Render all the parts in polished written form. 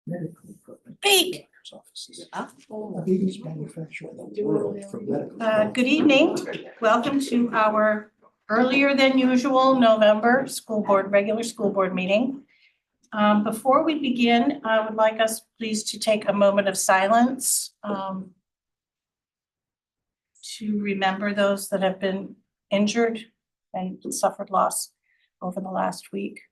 medical equipment. Speak. Offices. The biggest manufacturer in the world for medical. Good evening. Welcome to our earlier than usual November regular school board meeting. Before we begin, I would like us please to take a moment of silence to remember those that have been injured and suffered loss over the last week.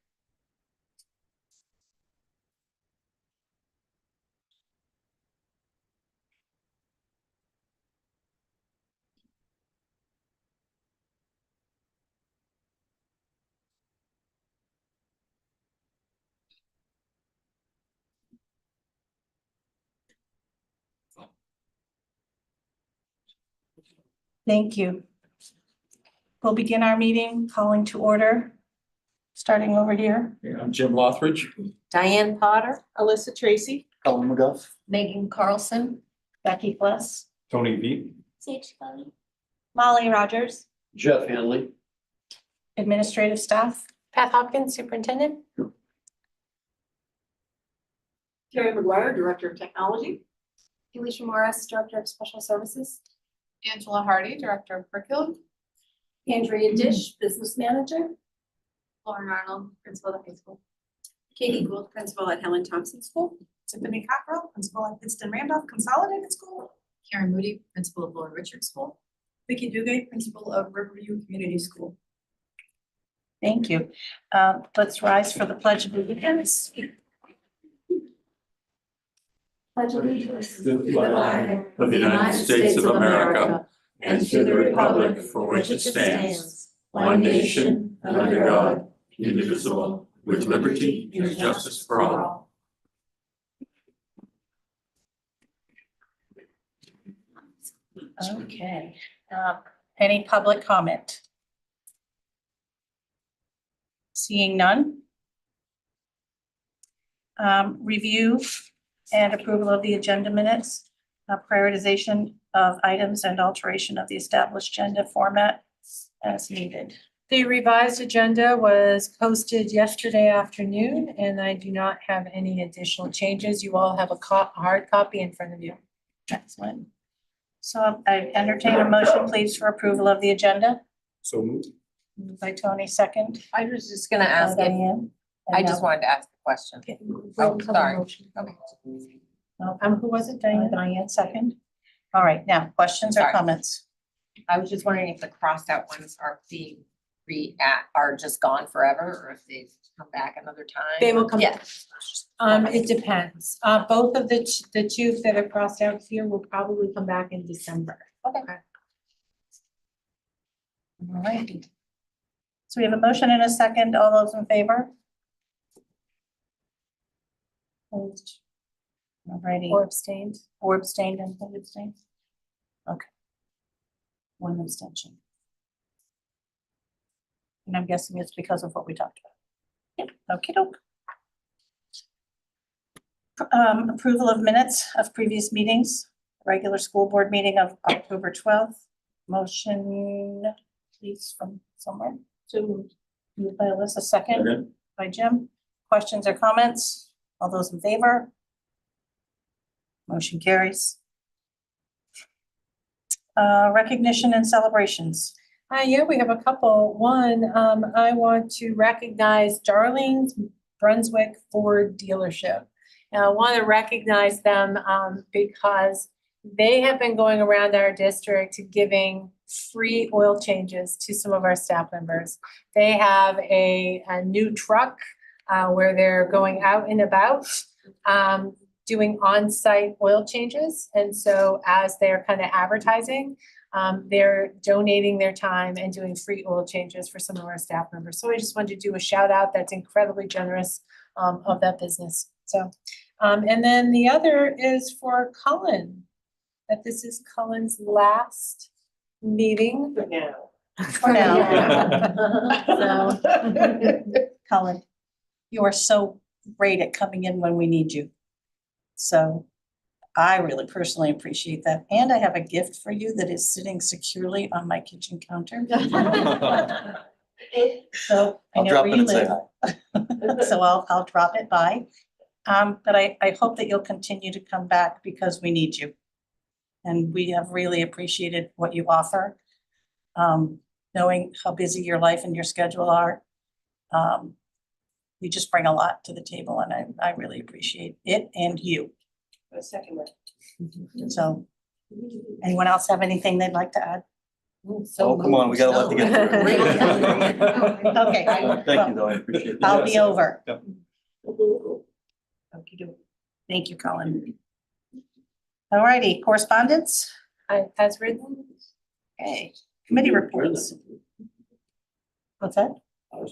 Thank you. We'll begin our meeting, calling to order, starting over here. I'm Jim Lothridge. Diane Potter, Alyssa Tracy, Colin McGuff. Megan Carlson, Becky Fless. Tony Veet. Sage Kelly, Molly Rogers, Jeff Hanley. Administrative staff. Pat Hopkins, Superintendent. Terry McGuire, Director of Technology. Alicia Morris, Director of Special Services. Angela Hardy, Director of Curriculum. Andrea Dish, Business Manager. Lauren Arnold, Principal at the high school. Katie Gould, Principal at Helen Thompson School. Tiffany Cockrell, Principal at Pittston Randolph Consolidated School. Karen Moody, Principal of Lauren Richard School. Vicki Dugay, Principal of Riverview Community School. Thank you. Let's rise for the Pledge of Allegiance. Pledge allegiance To the flag of the United States of America and to the republic for which it stands, one nation, under God, indivisible, with liberty and justice for all. Okay. Any public comment? Seeing none. Review and approval of the agenda minutes, prioritization of items and alteration of the established agenda format as needed. The revised agenda was posted yesterday afternoon, and I do not have any additional changes. You all have a hard copy in front of you. Excellent. So I entertain a motion, please, for approval of the agenda. So moved. Moved by Tony, second. I was just gonna ask if, Diane. I just wanted to ask a question. Oh, sorry. Okay. Who was it? Diane? Diane, second. All right, now, questions or Sorry. comments? I was just wondering if the crossed out ones are being are just gone forever, or if they come back another time? They will come Yeah. It depends. Both of the two that are crossed out here will probably come back in December. Okay. All righty. So we have a motion and a second. All those in favor? Opposed? All righty. Or abstained. Or abstained and one abstained? Okay. One abstention. And I'm guessing it's because of what we talked about. Yep, okey-doke. Approval of minutes of previous meetings, regular school board meeting of October 12th. Motion, please, from somewhere. So moved by Alyssa, second by Jim. Questions or comments? All those in favor? Motion carries. Recognition and celebrations. Yeah, we have a couple. One, I want to recognize Darlene's Brunswick Ford dealership. And I want to recognize them because they have been going around our district giving free oil changes to some of our staff members. They have a new truck where they're going out and about doing on-site oil changes. And so as they're kind of advertising, they're donating their time and doing free oil changes for some of our staff members. So I just wanted to do a shout out. That's incredibly generous of that business. So, and then the other is for Cullen, that this is Cullen's last meeting. For now. For now. So, Colin, you are so great at coming in when we need you. So I really personally appreciate that. And I have a gift for you that is sitting securely on my kitchen counter. So I I'll know drop where in you and say live. So I'll drop it by. But I hope that you'll continue to come back because we need you. And we have really appreciated what you offer. Knowing how busy your life and your schedule are. You just bring a lot to the table and I really appreciate it and you. A second one. So, anyone else have anything they'd like to add? Oh, come on, we got a lot to get through. Okay. Thank you, though, I appreciate it. I'll be over. Yep. Okey-doke. Thank you, Colin. All righty, correspondence? As written. Okay, committee reports. What's that? Oh.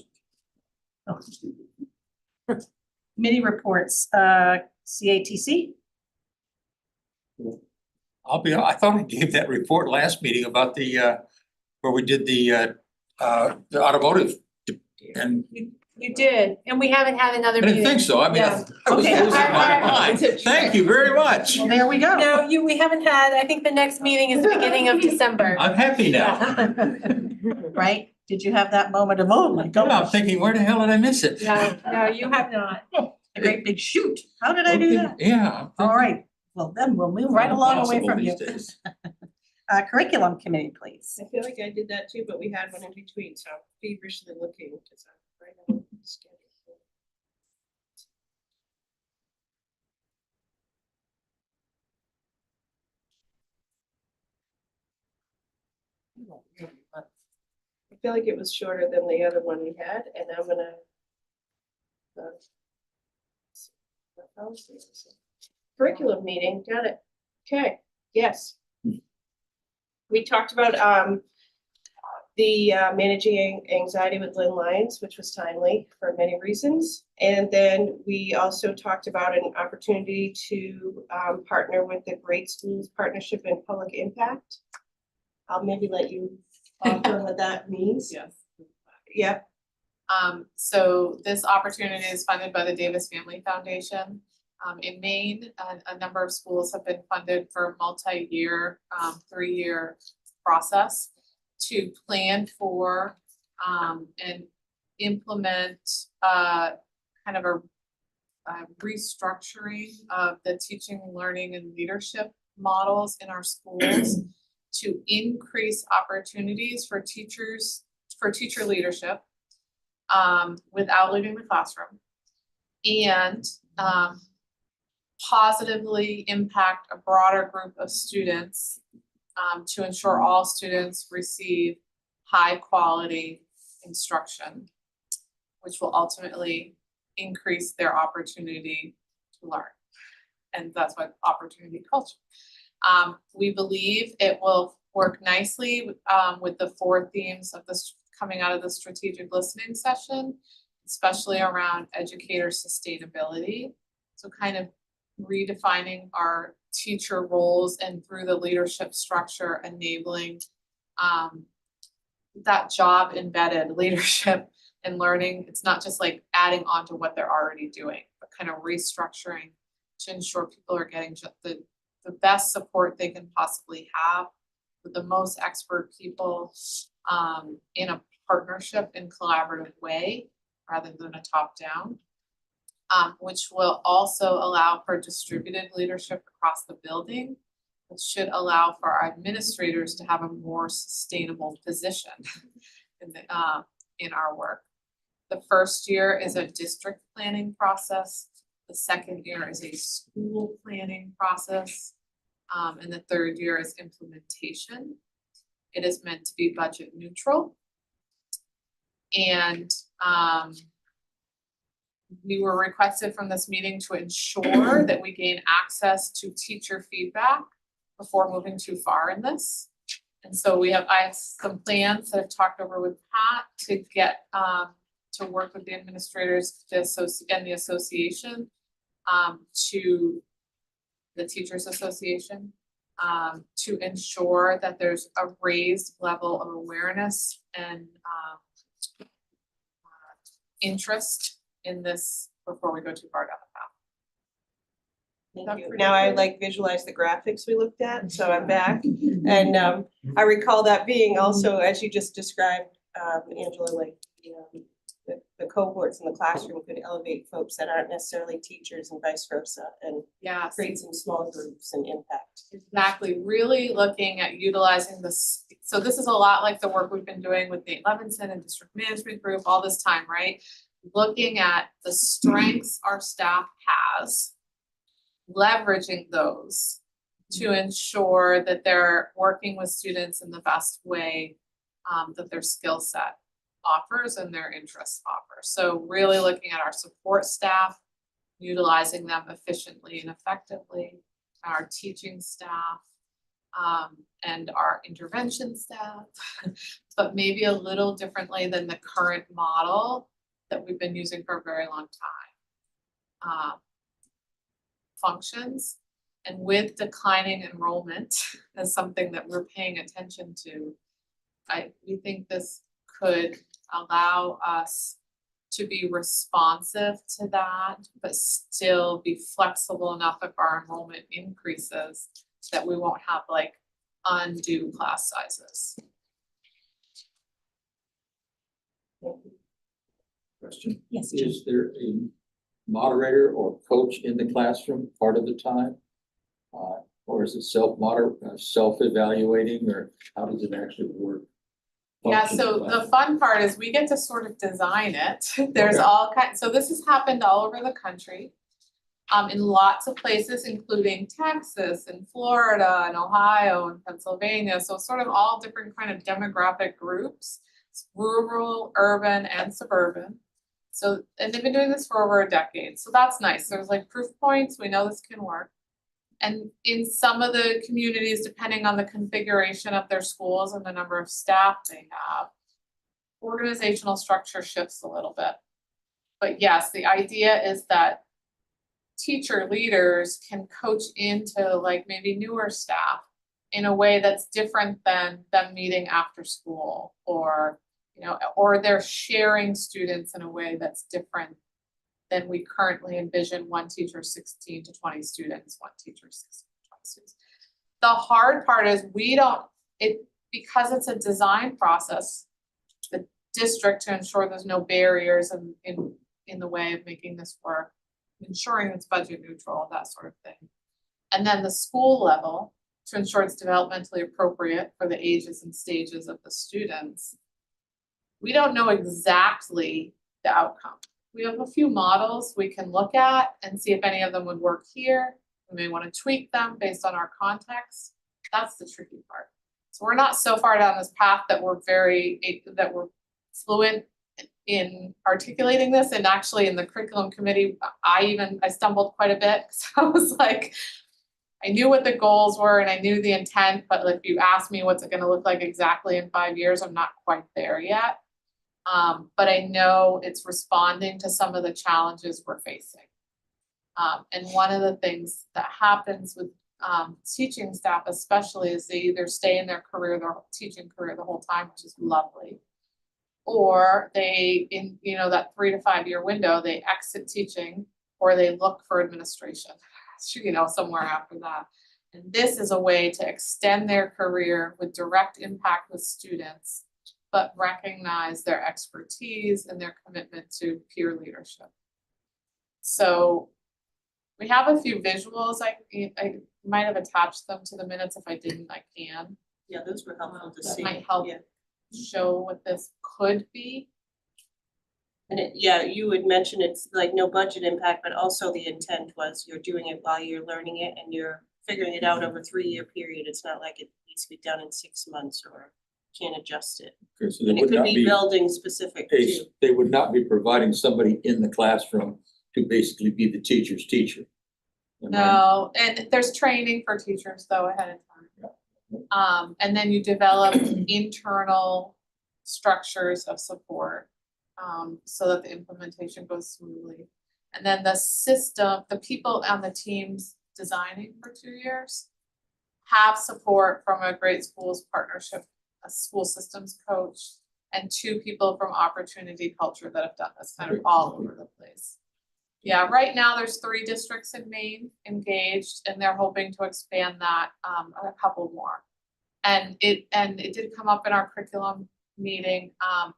Committee reports, CATC? I thought I gave that report last meeting about the, where we did the automotive. And You did, and we haven't had another I meeting. didn't think so, I mean, Yeah. I was Okay. losing my mind. Thank you very much. Well, there we go. No, we haven't had, I think the next meeting is the beginning of December. I'm happy now. Right? Did you have that moment of, oh my I'm God, thinking, where the hell did I miss it? No, you have not. a great big shoot. How did I do that? Yeah. All right, well then we'll move right along away Impossible from you. these days. Curriculum committee, please. I feel like I did that too, but we had one in between, so I'm feverishly looking because I'm right on the schedule. I feel like it was shorter than the other one we had, and I'm gonna. What else is this? Curriculum meeting, got it. Okay, yes. We talked about the managing anxiety with Lynn Lyons, which was timely for many reasons. And then we also talked about an opportunity to partner with the Great Schools Partnership and Public Impact. I'll maybe let you offer what that means. Yes. Yep. So this opportunity is funded by the Davis Family Foundation. In Maine, a number of schools have been funded for a multi-year, 3-year process to plan for and implement kind of a restructuring of the teaching, learning, and leadership models in our schools to increase opportunities for teachers, for teacher leadership without leaving the classroom, and positively impact a broader group of students to ensure all students receive high quality instruction, which will ultimately increase their opportunity to learn. And that's what opportunity culture. We believe it will work nicely with the 4 themes of this coming out of the strategic listening session, especially around educator sustainability. So kind of redefining our teacher roles and through the leadership structure, enabling that job embedded leadership and learning. It's not just like adding on to what they're already doing, but kind of restructuring to ensure people are getting just the best support they can possibly have with the most expert people in a partnership and collaborative way rather than a top-down. Which will also allow for distributed leadership across the building, which should allow for our administrators to have a more sustainable position in our work. The first year is a district planning process. The second year is a school planning process. And the third year is implementation. It is meant to be budget neutral. And we were requested from this meeting to ensure that we gain access to teacher feedback before moving too far in this. And so I have some plans that I've talked over with Pat to get to work with the administrators and the association to the Teachers Association to ensure that there's a raised level of awareness and interest in this before we go too far down the path. Thank you. Now I like visualize the graphics we looked at, so I'm back. And I recall that being also, as you just described, Angela, like, the the cohorts in the classroom could elevate folks that aren't necessarily teachers and vice versa, and Yes. create some small groups and impact. Exactly, really looking at utilizing this, so this is a lot like the work we've been doing with Nate Levinson and district management group all this time, right? Looking at the strengths our staff has, leveraging those to ensure that they're working with students in the best way that their skill set offers and their interests offer. So really looking at our support staff, utilizing them efficiently and effectively, our teaching staff, and our intervention staff, but maybe a little differently than the current model that we've been using for a very long time. Functions, and with declining enrollment as something that we're paying attention to, we think this could allow us to be responsive to that, but still be flexible enough if our enrollment increases that we won't have like undue class sizes. Question. Yes, Jim. Is there a moderator or coach in the classroom part of the time? Or is it self-evaluating, or how does it actually work? Yeah, so the fun part is we get to sort of design it. There's Okay. all kinds, so this has happened all over the country. In lots of places, including Texas and Florida and Ohio and Pennsylvania, so sort of all different kind of demographic groups, rural, urban, and suburban. So, and they've been doing this for over a decade, so that's nice. There's like proof points, we know this can work. And in some of the communities, depending on the configuration of their schools and the number of staff they have, organizational structure shifts a little bit. But yes, the idea is that teacher leaders can coach into like maybe newer staff in a way that's different than them meeting after school, or, you know, or they're sharing students in a way that's different than we currently envision one teacher 16 to 20 students, one teacher 16 to 20 students. The hard part is because it's a design process, the district, to ensure there's no barriers in the way of making this work, ensuring it's budget neutral, that sort of thing. And then the school level, to ensure it's developmentally appropriate for the ages and stages of the students. We don't know exactly the outcome. We have a few models we can look at and see if any of them would work here. We may want to tweak them based on our context. That's the tricky part. So we're not so far down this path that we're fluent in articulating this. And actually in the curriculum committee, I stumbled quite a bit, because I was like, I knew what the goals were and I knew the intent, but if you ask me what's it going to look like exactly in 5 years, I'm not quite there yet. But I know it's responding to some of the challenges we're facing. And one of the things that happens with teaching staff especially is they either stay in their teaching career the whole time, which is lovely, or they, in that 3 to 5 year window, they exit teaching or they look for administration, somewhere after that. And this is a way to extend their career with direct impact with students, but recognize their expertise and their commitment to peer leadership. So we have a few visuals. I might have attached them to the minutes. If I didn't, I can. Yeah, those were helpful to That see. might help Yeah. show what this could be. And you would mention it's like no budget impact, but also the intent was you're doing it while you're learning it and you're figuring it out over a 3-year period. It's not like it needs to be done in 6 months or can't adjust it. Okay, so they And it would could not be be, building specific too. they would not be providing somebody in the classroom to basically be the teacher's teacher. Am I- No, and there's training for teachers though ahead of time. And then you develop internal structures of support, so that the implementation goes smoothly. And then the system, the people on the teams designing for 2 years have support from a Great Schools Partnership, a school systems coach, and 2 people from Opportunity Culture that have done this kind of all over the place. Yeah, right now there's 3 districts in Maine engaged, and they're hoping to expand that a couple more. And it did come up in our curriculum meeting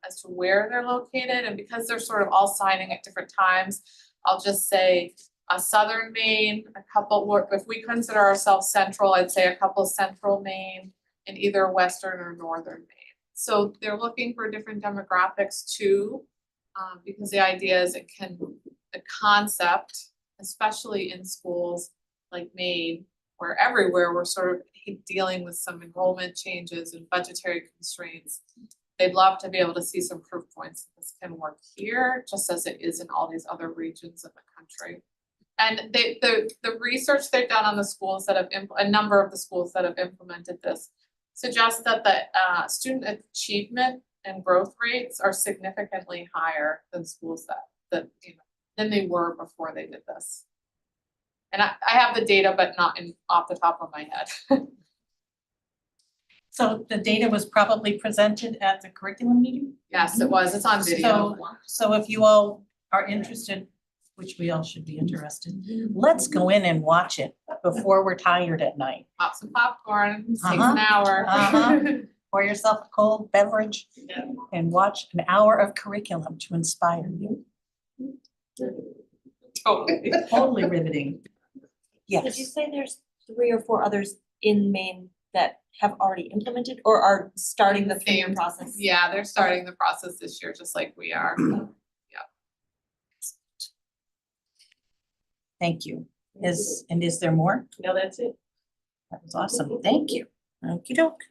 as to where they're located, and because they're sort of all signing at different times, I'll just say southern Maine, a couple, if we consider ourselves central, I'd say a couple central Maine and either western or northern Maine. So they're looking for different demographics too, because the idea is the concept, especially in schools like Maine, where everywhere we're sort of dealing with some enrollment changes and budgetary constraints. They'd love to be able to see some proof points that this can work here, just as it is in all these other regions of the country. And the research they've done on the schools that have, a number of the schools that have implemented this, suggests that the student achievement and growth rates are significantly higher than schools that than they were before they did this. And I have the data, but not off the top of my head. So the data was probably presented at the curriculum meeting? Yes, it was. It's on video. So if you all are interested, which we all should be interested, let's go in and watch it before we're tired at night. Pop some popcorn, takes an hour. Pour yourself a cold beverage and watch an hour of curriculum to inspire you. Totally. Totally riveting. Did you Yes. say there's 3 or 4 others in Maine that have already implemented or are starting the 3-year process? Yeah, they're starting the process this year, just like we are. Thank you. Is there more? No, that's it. That was awesome. Thank you. Okey-doke.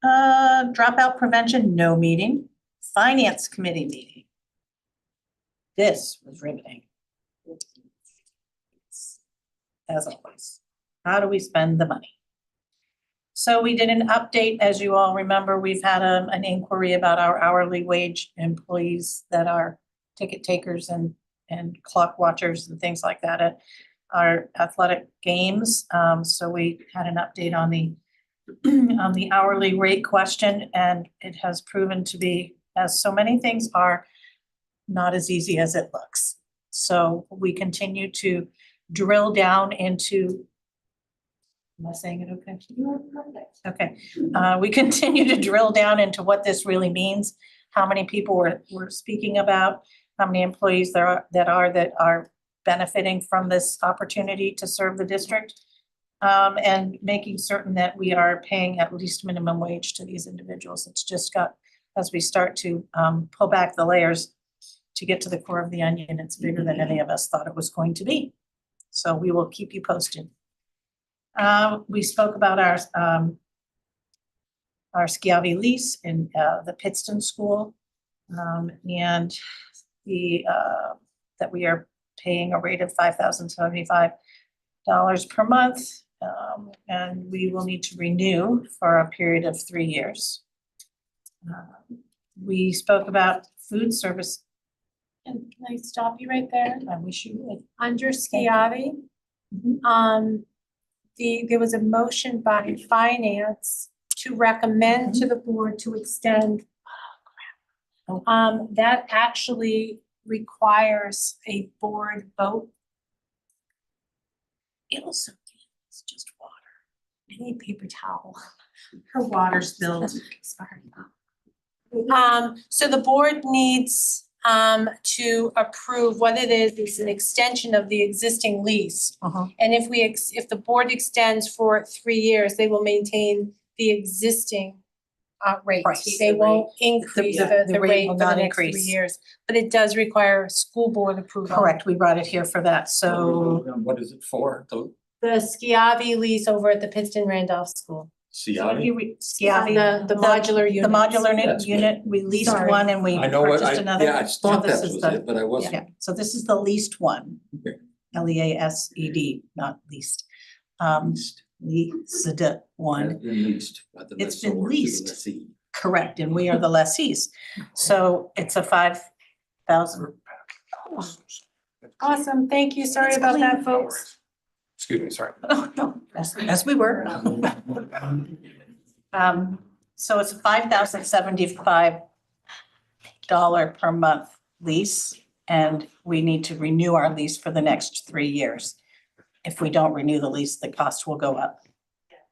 Dropout prevention, no meeting. Finance committee meeting. This was riveting. As always, how do we spend the money? So we did an update, as you all remember, we've had an inquiry about our hourly wage employees that are ticket takers and clock watchers and things like that at our athletic games. So we had an update on the hourly rate question, and it has proven to be, as so many things are, not as easy as it looks. So we continue to drill down into, am I saying it okay? Okay, we continue to drill down into what this really means, how many people we're speaking about, how many employees there are benefiting from this opportunity to serve the district, and making certain that we are paying at least minimum wage to these individuals. It's just got, as we start to pull back the layers to get to the core of the onion, it's bigger than any of us thought it was going to be. So we will keep you posted. We spoke about our Schiavi lease in the Pittston School, and that we are paying a rate of $5,075 per month, and we will need to renew for a period of 3 years. We spoke about food service. And can I stop you right there? I wish you would. Under Schiavi, Mhm. there was a motion by finance to recommend to the board to extend. That actually requires a board vote. It's just water. I need paper towel. Her water spilled. Sorry. So the board needs to approve what it is an extension of the existing lease. And if the board extends for 3 years, they will maintain the existing rate. Price. They won't increase the rate rate will for the not next 3 increase. years, but it does require school board approval. Correct, we brought it here for that, so What is it for? The The Schiavi lease over at the Pittston Randolph School. Schiavi? Schiavi, The modular the units. modular That's good. unit, we leased Sorry. one and we I know what, purchased another. yeah, I thought So this that is was the- it, but I wasn't. Yeah, so this is the leased one. Okay. LEASED, not leased. Leased one. Has been leased by the It's been lessor to the leased. lessee. Correct, and we are the lessees. So it's a 5,000. Awesome, thank you, sorry about that, folks. Excuse me, sorry. Oh, no, as we were. So it's a $5,075 per month lease, and we need to renew our lease for the next 3 years. If we don't renew the lease, the cost will go up.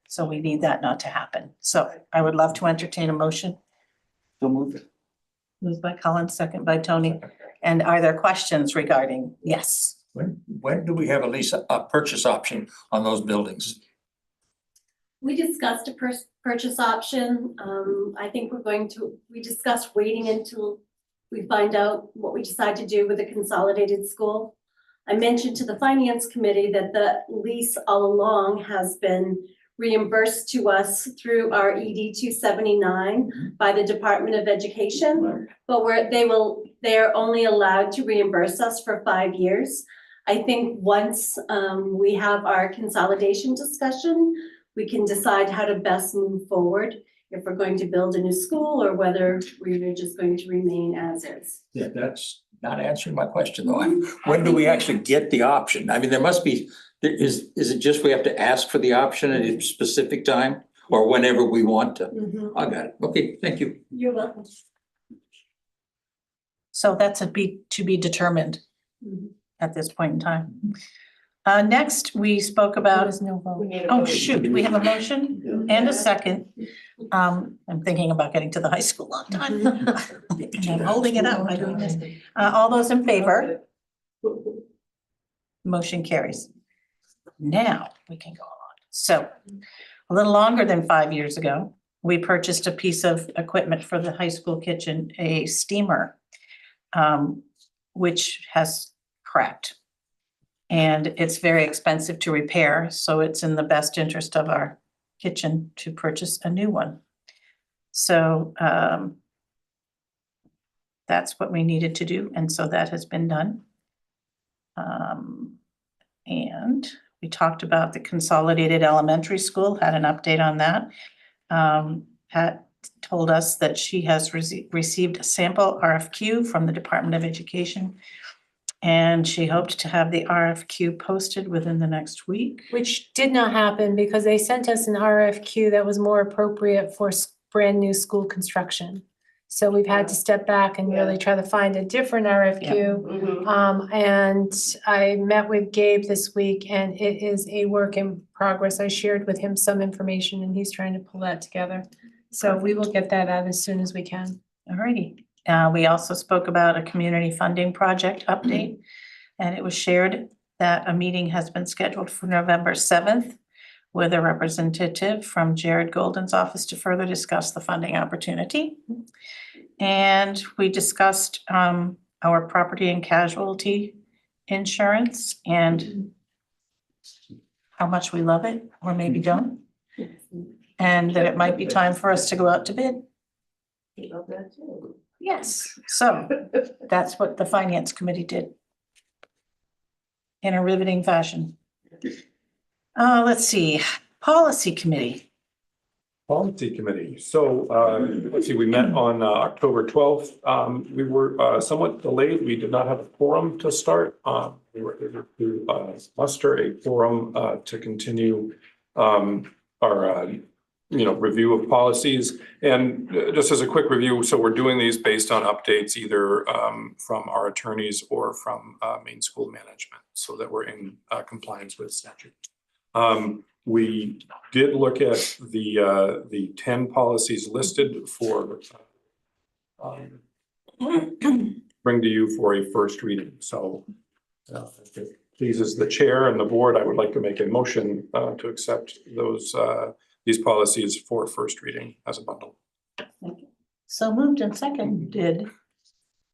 So we need that not to happen. So I would love to entertain a motion So moved. Moved by Colin, second by Tony. And are there questions regarding? Yes. When do we have at least a purchase option on those buildings? We discussed a purchase option. I think we discussed waiting until we find out what we decide to do with the consolidated school. I mentioned to the finance committee that the lease all along has been reimbursed to us through our ED 279 by the Department of Education, but they're only allowed to reimburse us for 5 years. I think once we have our consolidation discussion, we can decide how to best move forward, if we're going to build a new school or whether we're just going to remain as is. Yeah, that's not answering my question though. When do we actually get the option? I mean, there must be, is it just we have to ask for the option at a specific time or whenever we want to? I got it. Okay, thank you. You're welcome. So that's to be determined at this point in time. Next, we spoke There about, was no vote. oh shoot, we have a motion and a second. I'm thinking about getting to the high school on time. I'm holding it up by doing this. All those in favor? Motion carries. Now we can go on. So a little longer than 5 years ago, we purchased a piece of equipment for the high school kitchen, a steamer, which has cracked. And it's very expensive to repair, so it's in the best interest of our kitchen to purchase a new one. So that's what we needed to do, and so that has been done. And we talked about the consolidated elementary school, had an update on that. Pat told us that she has received a sample RFQ from the Department of Education. And she hoped to have the RFQ posted within the next week. Which did not happen because they sent us an RFQ that was more appropriate for brand new school construction. So we've had to step back and really try to find a different RFQ. And I met with Gabe this week and it is a work in progress. I shared with him some information and he's trying to pull that together. So we will get that out as soon as we can. Alrighty. We also spoke about a community funding project update. And it was shared that a meeting has been scheduled for November 7th with a representative from Jared Golden's office to further discuss the funding opportunity. And we discussed our property and casualty insurance and how much we love it, or maybe don't. And that it might be time for us to go out to bid. We love that too. Yes, so that's what the finance committee did. In a riveting fashion. Let's see, policy committee. Policy Committee. So, let's see, we met on October 12th. We were somewhat delayed. We did not have a quorum to start. We were able to muster a quorum to continue our review of policies. And just as a quick review, so we're doing these based on updates either from our attorneys or from Maine School Management so that we're in compliance with statute. We did look at the 10 policies listed for bring to you for a first reading. So if it pleases the chair and the board, I would like to make a motion to accept these policies for first reading as a bundle. So moved and seconded.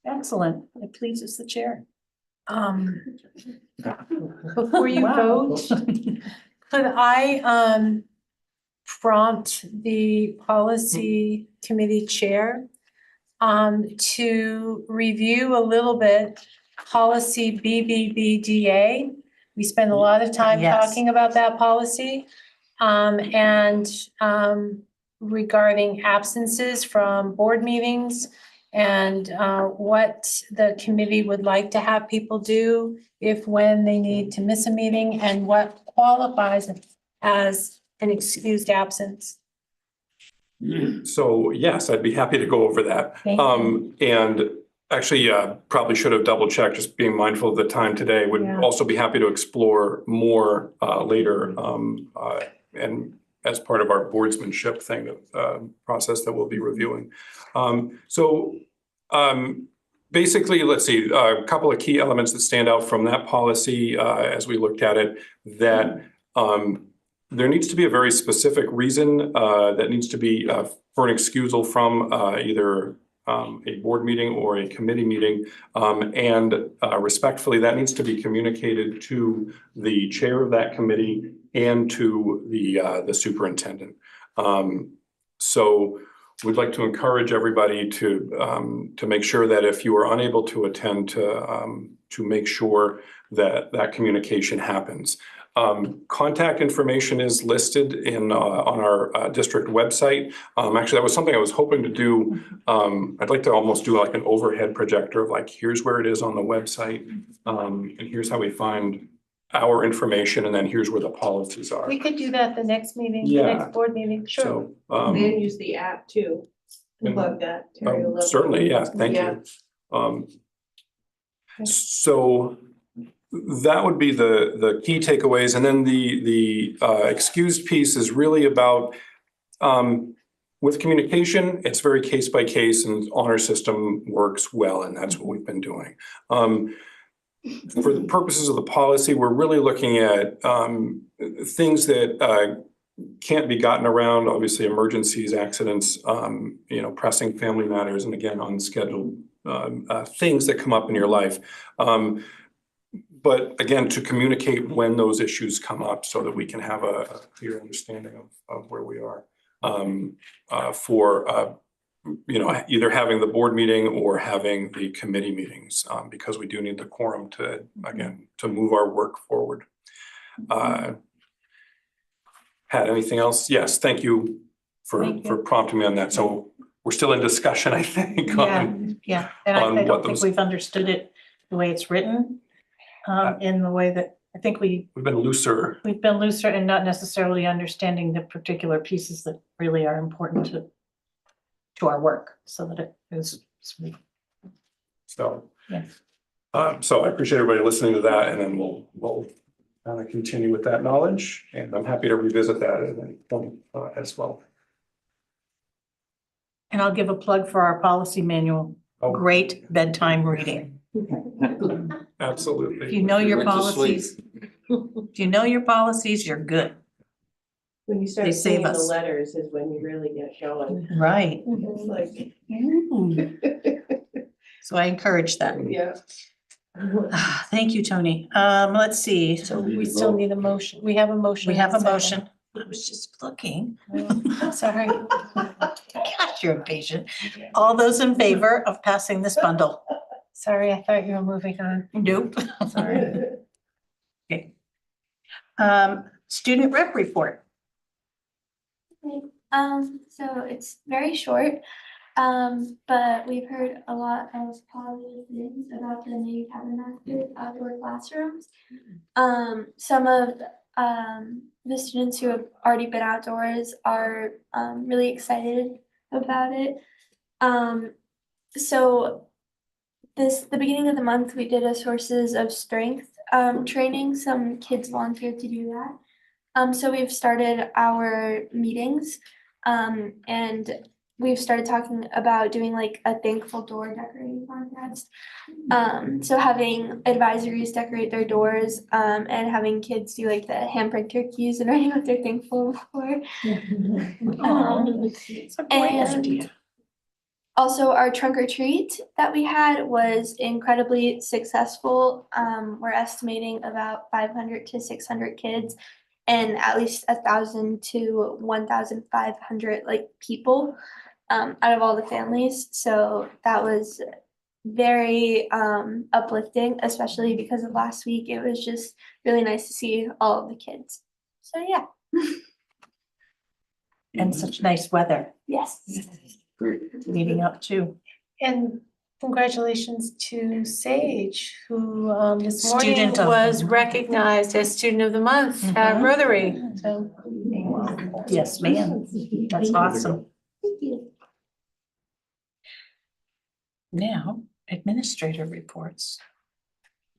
Excellent, it pleases the chair. Before you Wow. vote, could I prompt the policy committee chair to review a little bit policy BBBDA? We spend a lot of time Yes. talking about that policy. And regarding absences from board meetings and what the committee would like to have people do if when they need to miss a meeting and what qualifies as an excused absence. So yes, I'd be happy to go over that. Thank you. And actually, probably should have double checked, just being mindful of the time today. Would Yeah. also be happy to explore more later and as part of our boardsmanship thing, process that we'll be reviewing. Basically, let's see, a couple of key elements that stand out from that policy as we looked at it, that there needs to be a very specific reason that needs to be for an excusal from either a board meeting or a committee meeting. And respectfully, that needs to be communicated to the chair of that committee and to the superintendent. So we'd like to encourage everybody to make sure that if you are unable to attend, to make sure that that communication happens. Contact information is listed in on our district website. Actually, that was something I was hoping to do. I'd like to almost do like an overhead projector of like, here's where it is on the website, and here's how we find our information, and then here's where the policies are. We could do that the next meeting, the Yeah. next board meeting, sure. So, And use the app too. Plug that. Terry will love it. certainly, yeah, thank Yeah. you. So that would be the key takeaways. And then the excused piece is really about, with communication, it's very case by case, and honor system works well, and that's what we've been doing. For the purposes of the policy, we're really looking at things that can't be gotten around, obviously emergencies, accidents, pressing family matters, and again, unscheduled things that come up in your life. But again, to communicate when those issues come up so that we can have a clear understanding of where we are for either having the board meeting or having the committee meetings, because we do need the quorum to, again, to move our work forward. Pat, anything else? Yes, thank you for prompting me on that. So we're still in discussion, I think. Yeah, and I on don't what think those- we've understood it the way it's written, in the way that I think We've been looser. we've been looser and not necessarily understanding the particular pieces that really are important to our work, so that it is smooth. So, Yeah. So I appreciate everybody listening to that, and then we'll kind of continue with that knowledge, and I'm happy to revisit that at any point as well. And I'll give a plug for our policy manual. Oh. Great bedtime reading. Absolutely. If you know your Went to sleep. policies, if you know your policies, you're good. When you They start save singing the us. letters is when you really get going. Right. It's like, So I encourage that. yeah. Thank you, Tony. Let's see. So we still need a motion. We have a motion. We have a and second. motion. I was just looking. Sorry. Gosh, you're impatient. All those in favor of passing this bundle? Sorry, I thought you were moving on. Nope. Sorry. Okay. Student rep report. So it's very short, but we've heard a lot of positive things about the new Tabernacle outdoor classrooms. Some of the students who have already been outdoors are really excited about it. So the beginning of the month, we did a sources of strength training. Some kids volunteered to do that. So we've started our meetings, and we've started talking about doing like a thankful door decorating contest. So having advisories decorate their doors, and having kids do like the handprint turkeys and writing what they're thankful for. It's a great idea. Also, our trunk or treat that we had was incredibly successful. We're estimating about 500 to 600 kids and at least 1,000 to 1,500 like people out of all the families. So that was very uplifting, especially because of last week. It was just really nice to see all of the kids. So yeah. And such nice weather Yes. leading up to. And congratulations to Sage, who this morning Student of- was recognized as Student of the Month at Mhm. Rotary. So Yes, ma'am. That's awesome. Thank you. Now, administrator reports.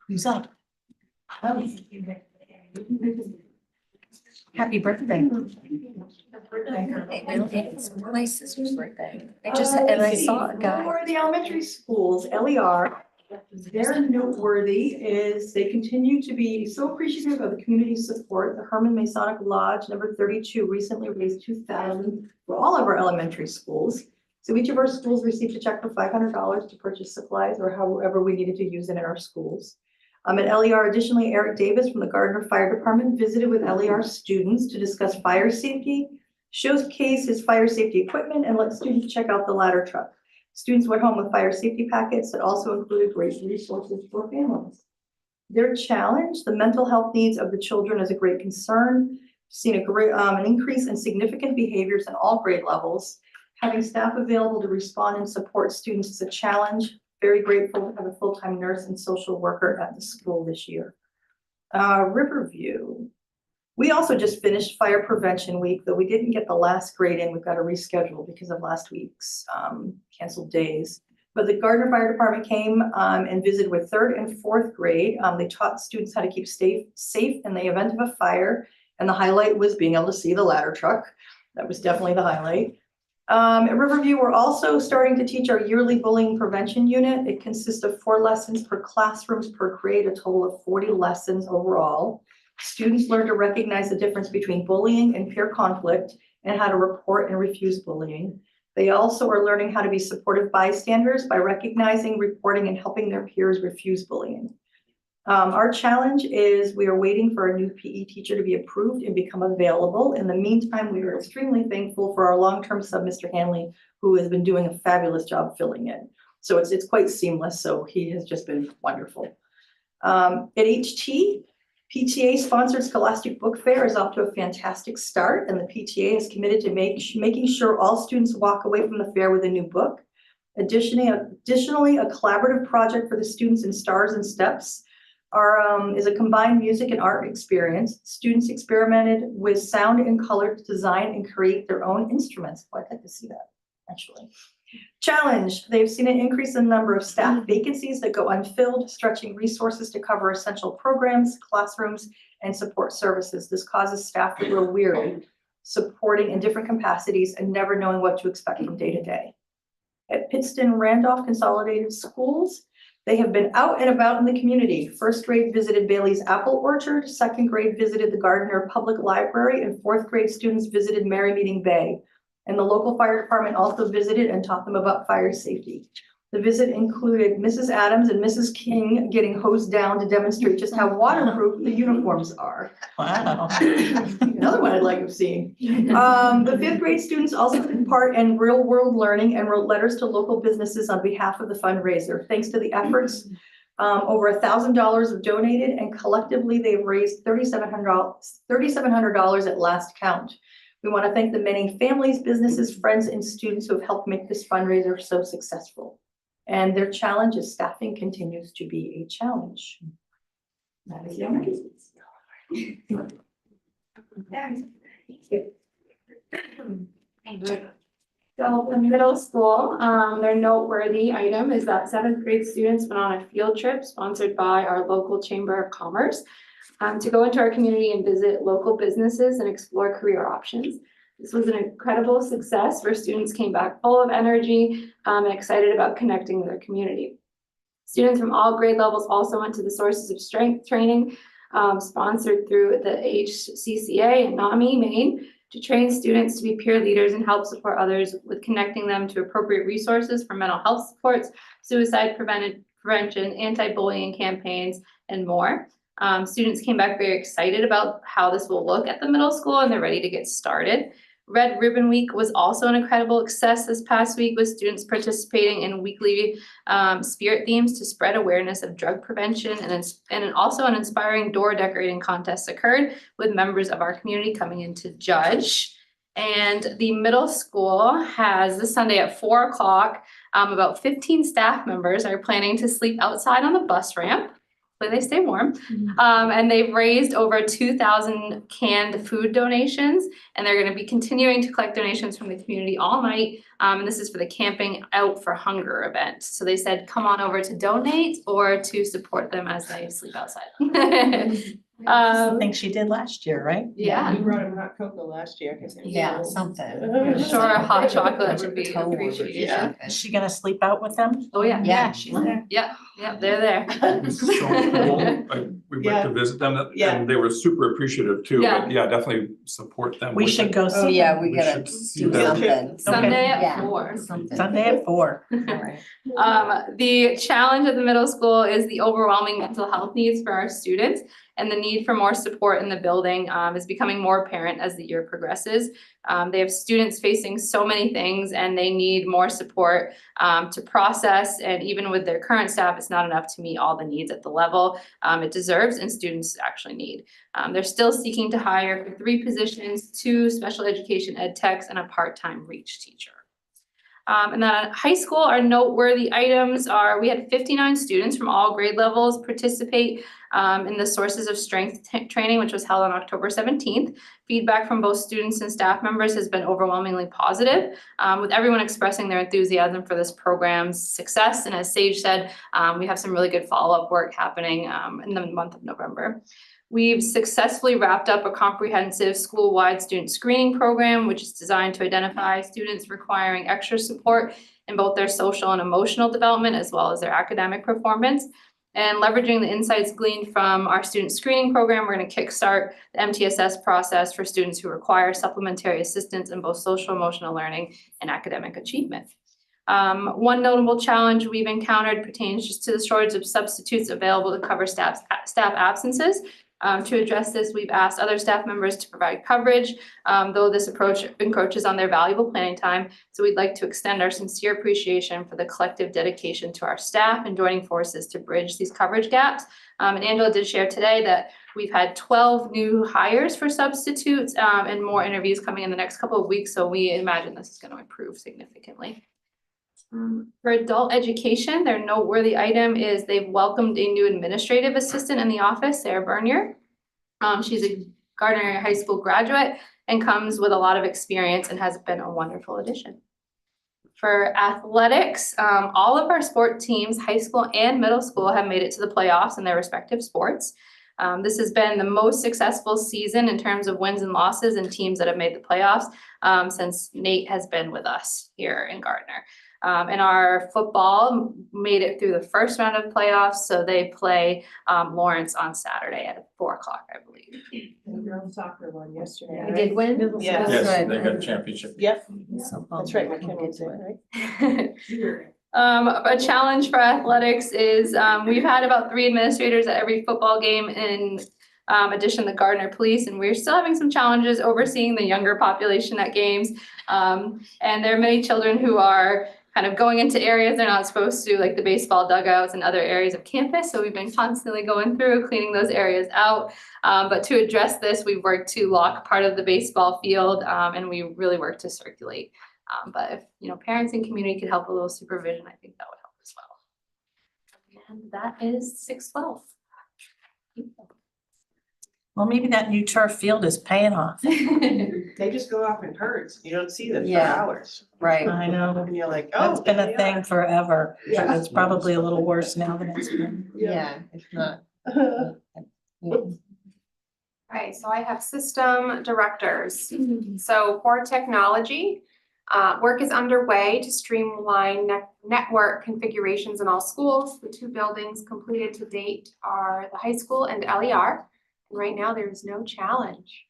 Who's up? Happy birthday. It's my sister's birthday. And I saw a guy. For the elementary schools, LER, very noteworthy is they continue to be so appreciative of the community support. The Herman Masonic Lodge, number 32, recently raised $2,000 for all of our elementary schools. So each of our schools received a check for $500 to purchase supplies or however we needed to use it in our schools. At LER, additionally, Eric Davis from the Gardner Fire Department visited with LER students to discuss fire safety, showcase his fire safety equipment, and let students check out the ladder truck. Students went home with fire safety packets that also included great resources for families. Their challenge, the mental health needs of the children, is a great concern. Seen a great an increase in significant behaviors in all grade levels. Having staff available to respond and support students is a challenge. Very grateful to have a full-time nurse and social worker at the school this year. Riverview. We also just finished Fire Prevention Week, though we didn't get the last grade in. We've got to reschedule because of last week's canceled days. But the Gardner Fire Department came and visited with 3rd and 4th grade. They taught students how to keep safe in the event of a fire. And the highlight was being able to see the ladder truck. That was definitely the highlight. At Riverview, we're also starting to teach our yearly bullying prevention unit. It consists of 4 lessons per classrooms per grade, a total of 40 lessons overall. Students learn to recognize the difference between bullying and peer conflict and how to report and refuse bullying. They also are learning how to be supportive bystanders by recognizing, reporting, and helping their peers refuse bullying. Our challenge is we are waiting for a new PE teacher to be approved and become available. In the meantime, we are extremely thankful for our long-term sub, Mr. Hanley, who has been doing a fabulous job filling in. So it's quite seamless. So he has just been wonderful. At HT, PTA sponsored Scholastic Book Fair is off to a fantastic start, and the PTA is committed to making sure all students walk away from the fair with a new book. Additionally, a collaborative project for the students in Stars and Steps is a combined music and art experience. Students experimented with sound and color to design and create their own instruments. Oh, I'd like to see that, actually. Challenge, they've seen an increase in the number of staff vacancies that go unfilled, stretching resources to cover essential programs, classrooms, and support services. This causes staff to grow weary, supporting in different capacities and never knowing what to expect from day to day. At Pittston Randolph Consolidated Schools, they have been out and about in the community. 1st grade visited Bailey's Apple Orchard, 2nd grade visited the Gardner Public Library, and 4th grade students visited Merrymeeting Bay. And the local fire department also visited and taught them about fire safety. The visit included Mrs. Adams and Mrs. King getting hosed down to demonstrate just how waterproof the uniforms are. Wow. Another one I'd like to see. The 5th grade students also took part in real world learning and wrote letters to local businesses on behalf of the fundraiser. Thanks to the efforts, over $1,000 were donated, and collectively they've raised $3,700 at last count. We want to thank the many families, businesses, friends, and students who have helped make this fundraiser so successful. And their challenge is staffing continues to be a challenge. That is So the middle school, their noteworthy item is that 7th grade students went on a field trip sponsored by our local Chamber of Commerce to go into our community and visit local businesses and explore career options. This was an incredible success where students came back full of energy and excited about connecting with their community. Students from all grade levels also went to the Sources of Strength training sponsored through the HCCA and NAMI, Maine, to train students to be peer leaders and help support others with connecting them to appropriate resources for mental health supports, suicide prevention, anti-bullying campaigns, and more. Students came back very excited about how this will look at the middle school, and they're ready to get started. Red Ribbon Week was also an incredible success this past week, with students participating in weekly spirit themes to spread awareness of drug prevention, and also an inspiring door decorating contest occurred with members of our community coming in to judge. And the middle school has this Sunday at 4 o'clock, about 15 staff members are planning to sleep outside on the bus ramp. They stay warm. And they've raised over 2,000 canned food donations, and they're going to be continuing to collect donations from the community all night. And this is for the Camping Out for Hunger event. So they said, come on over to donate or to support them as they sleep outside. I think she did last year, right? Yeah, we brought him hot cocoa last year. 'Cause it was Yeah, cold. something. Sure, hot chocolate would be Toad or appreciated. Yeah. Is she gonna sleep out with them? Oh, yeah. Yeah. She's there. Yep, they're there. It's so cool. We went to visit them Yeah. and they were super appreciative too, Yeah. but yeah, definitely support them. We with should it. go see Yeah, them we We gotta should see do that. something. Sunday at Yeah. 4. Something. Sunday at 4. Alright. The challenge at the middle school is the overwhelming mental health needs for our students, and the need for more support in the building is becoming more apparent as the year progresses. They have students facing so many things, and they need more support to process, and even with their current staff, it's not enough to meet all the needs at the level it deserves and students actually need. They're still seeking to hire for 3 positions, 2 special education ed techs, and a part-time reach teacher. And then at high school, our noteworthy items are, we had 59 students from all grade levels participate in the Sources of Strength training, which was held on October 17th. Feedback from both students and staff members has been overwhelmingly positive, with everyone expressing their enthusiasm for this program's success. And as Sage said, we have some really good follow-up work happening in the month of November. We've successfully wrapped up a comprehensive school-wide student screening program, which is designed to identify students requiring extra support in both their social and emotional development, as well as their academic performance. And leveraging the insights gleaned from our student screening program, we're going to kickstart the MTSS process for students who require supplementary assistance in both social emotional learning and academic achievement. One notable challenge we've encountered pertains just to the shortage of substitutes available to cover staff absences. To address this, we've asked other staff members to provide coverage, though this approach encroaches on their valuable planning time. So we'd like to extend our sincere appreciation for the collective dedication to our staff and joining forces to bridge these coverage gaps. And Angela did share today that we've had 12 new hires for substitutes and more interviews coming in the next couple of weeks. So we imagine this is going to improve significantly. For adult education, their noteworthy item is they've welcomed a new administrative assistant in the office, Sarah Bernier. She's a Gardner Area High School graduate and comes with a lot of experience and has been a wonderful addition. For athletics, all of our sport teams, high school and middle school, have made it to the playoffs in their respective sports. This has been the most successful season in terms of wins and losses and teams that have made the playoffs since Nate has been with us here in Gardner. And our football made it through the first round of playoffs, so they play Lawrence on Saturday at 4 o'clock, I believe. The girls soccer won yesterday. We did win? Yeah. Yes, they got a championship. Yep, that's right, my kid was there, right? A challenge for athletics is we've had about 3 administrators at every football game in addition to Gardner Police, and we're still having some challenges overseeing the younger population at games. And there are many children who are kind of going into areas they're not supposed to, like the baseball dugouts and other areas of campus. So we've been constantly going through, cleaning those areas out. But to address this, we've worked to lock part of the baseball field and we really work to circulate. But if parents and community could help a little supervision, I think that would help as well. And that is 612. Well, maybe that new turf field is paying off. They just go off in herds. You don't see them for Yeah. hours. Right. I know. And you're like, oh. That's been there a they thing are. forever. Yeah. It's probably a little worse now than it's been. Yeah, it's not. Right, so I have system directors. So for technology, work is underway to streamline network configurations in all schools. The 2 buildings completed to date are the high school and LER. And right now there is no challenge.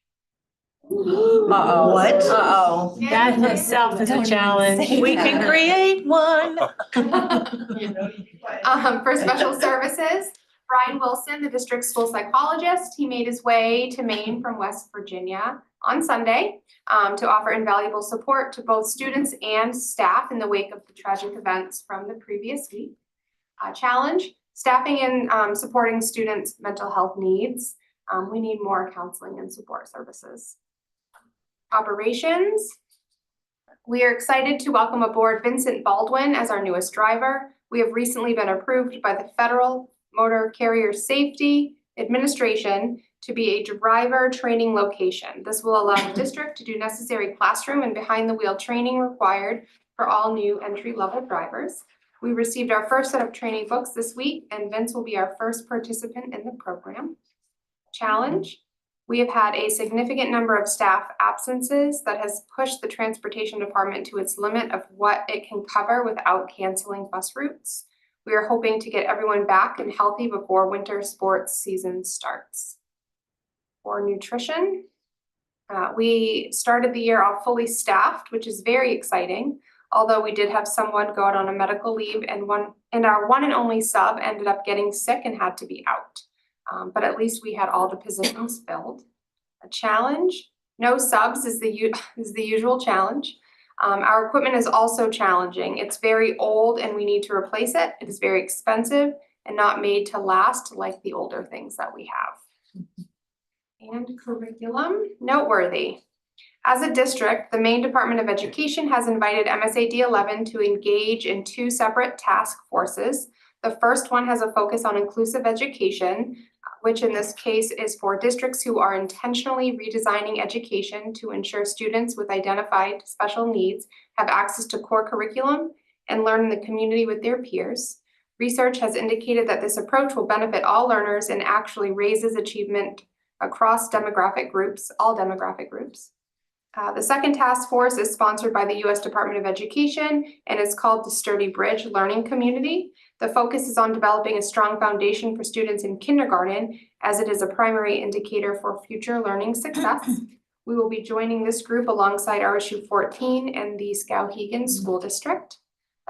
Uh-oh. What? Uh-oh. That in itself is a challenge. We can create one. For special services, Brian Wilson, the district school psychologist, he made his way to Maine from West Virginia on Sunday to offer invaluable support to both students and staff in the wake of the tragic events from the previous week. Challenge, staffing and supporting students' mental health needs. We need more counseling and support services. Operations, we are excited to welcome aboard Vincent Baldwin as our newest driver. We have recently been approved by the Federal Motor Carrier Safety Administration to be a driver training location. This will allow the district to do necessary classroom and behind the wheel training required for all new entry-level drivers. We received our first set of training books this week, and Vince will be our first participant in the program. Challenge. We have had a significant number of staff absences that has pushed the transportation department to its limit of what it can cover without canceling bus routes. We are hoping to get everyone back and healthy before winter sports season starts. For nutrition, we started the year off fully staffed, which is very exciting. Although we did have someone go out on a medical leave and our one and only sub ended up getting sick and had to be out. But at least we had all the positions filled. A challenge, no subs is the usual challenge. Our equipment is also challenging. It's very old and we need to replace it. It is very expensive and not made to last like the older things that we have. And curriculum, noteworthy. As a district, the Maine Department of Education has invited MSAD11 to engage in 2 separate task forces. The first one has a focus on inclusive education, which in this case is for districts who are intentionally redesigning education to ensure students with identified special needs have access to core curriculum and learn in the community with their peers. Research has indicated that this approach will benefit all learners and actually raises achievement across demographic groups, all demographic groups. The second task force is sponsored by the U.S. Department of Education and is called the Sturdy Bridge Learning Community. The focus is on developing a strong foundation for students in kindergarten, as it is a primary indicator for future learning success. We will be joining this group alongside RSU 14 and the Skowhegan School District.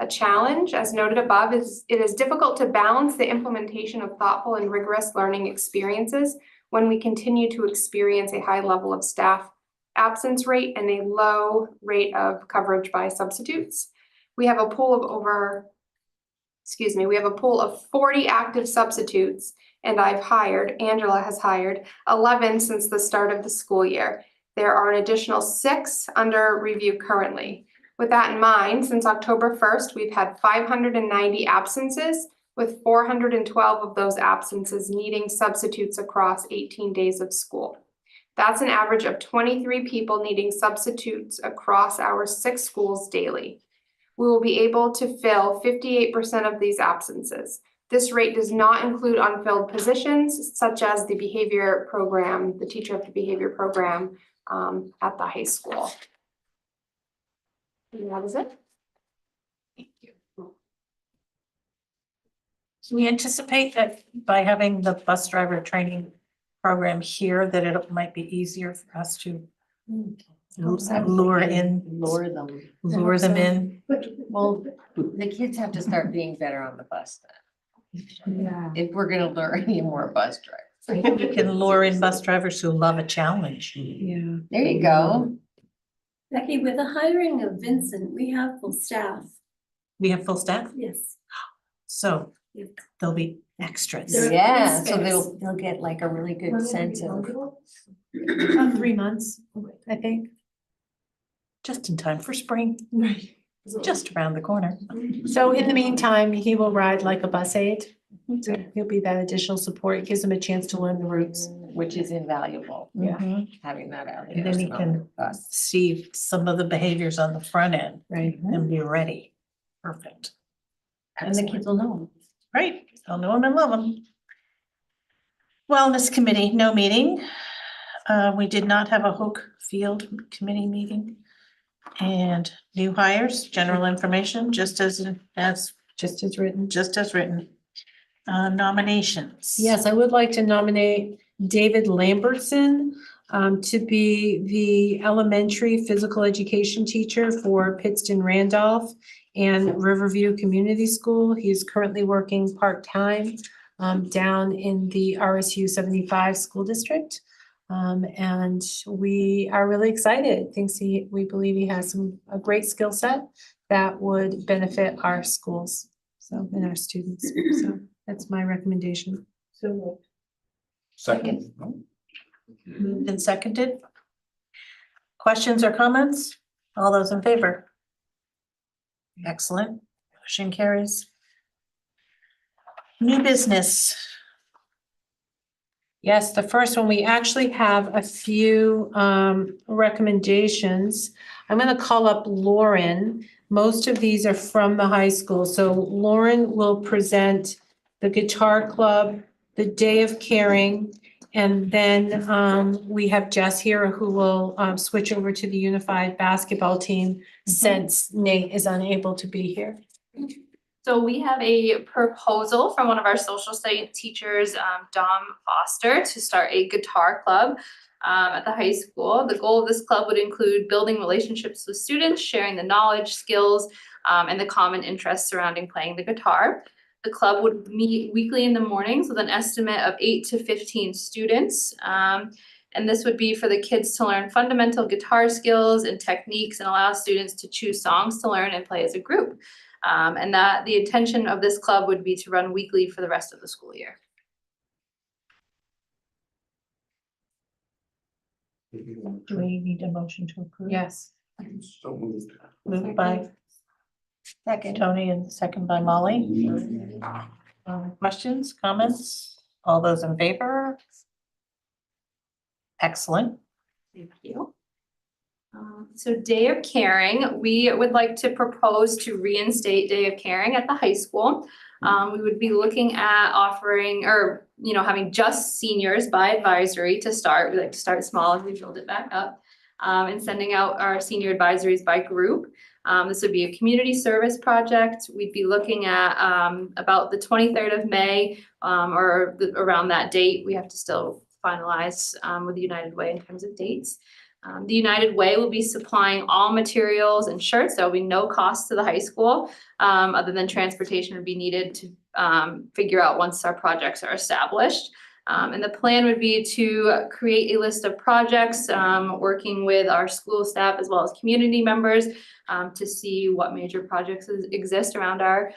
A challenge, as noted above, is it is difficult to balance the implementation of thoughtful and rigorous learning experiences when we continue to experience a high level of staff absence rate and a low rate of coverage by substitutes. We have a pool of 40 active substitutes, and Angela has hired 11 since the start of the school year. There are an additional 6 under review currently. With that in mind, since October 1st, we've had 590 absences, with 412 of those absences needing substitutes across 18 days of school. That's an average of 23 people needing substitutes across our 6 schools daily. We will be able to fill 58% of these absences. This rate does not include unfilled positions, such as the behavior program, the teacher of the behavior program at the high school. And that is it. Thank you. So we anticipate that by having the bus driver training program here, that it might be easier for us to lure them in. Well, the kids have to start being better on the bus then. Yeah. If we're gonna lure any more bus drivers. You can lure in bus drivers who love a challenge. Yeah. There you go. Becky, with the hiring of Vincent, we have full staff. We have full staff, Yes. so there'll be extras. There- Yeah, so Space. they'll get like a really good sense of. 3 months, I think. Just in time for spring, just around the corner. So in the meantime, he will ride like a bus aide. So he'll be that additional support. It gives him a chance to learn the routes. Which is invaluable. Mhm. Having that out. And then he there, can bus. see some of the behaviors on the front end Right. and be ready. Perfect. And the kids will know. Right, they'll know them and love them. Wellness committee, no meeting. We did not have a Hook Field committee meeting. And new hires, general information, just as written. Nominations. Yes, I would like to nominate David Lambertson to be the elementary physical education teacher for Pittston Randolph and Riverview Community School. He is currently working part-time down in the RSU 75 school district. And we are really excited. We believe he has a great skill set that would benefit our schools, and our students. So that's my recommendation. Second. Moved and seconded. Questions or comments? All those in favor? Excellent. Motion carries. New business. Yes, the first one, we actually have a few recommendations. I'm gonna call up Lauren. Most of these are from the high school. So Lauren will present the guitar club, the Day of Caring, And then we have Jess here who will switch over to the unified basketball team since Nate is unable to be here. So we have a proposal from one of our social studies teachers, Dom Foster, to start a guitar club at the high school. The goal of this club would include building relationships with students, sharing the knowledge, skills, and the common interests surrounding playing the guitar. The club would meet weekly in the mornings with an estimate of 8 to 15 students. And this would be for the kids to learn fundamental guitar skills and techniques and allow students to choose songs to learn and play as a group. And that the intention of this club would be to run weekly for the rest of the school year. Do we need a motion to approve? Yes. So moved. Moved by Tony and second by Molly. Questions, comments? All those in favor? Excellent. Thank you. So Day of Caring, we would like to propose to reinstate Day of Caring at the high school. We would be looking at offering or, having just seniors by advisory to start. We like to start small as we build it back up. And sending out our senior advisories by group. This would be a community service project. We'd be looking at about the 23rd of May or around that date. We have to still finalize with the United Way in terms of dates. The United Way will be supplying all materials and shirts. There will be no cost to the high school other than transportation would be needed to figure out once our projects are established. And the plan would be to create a list of projects, working with our school staff as well as community members to see what major projects exist around our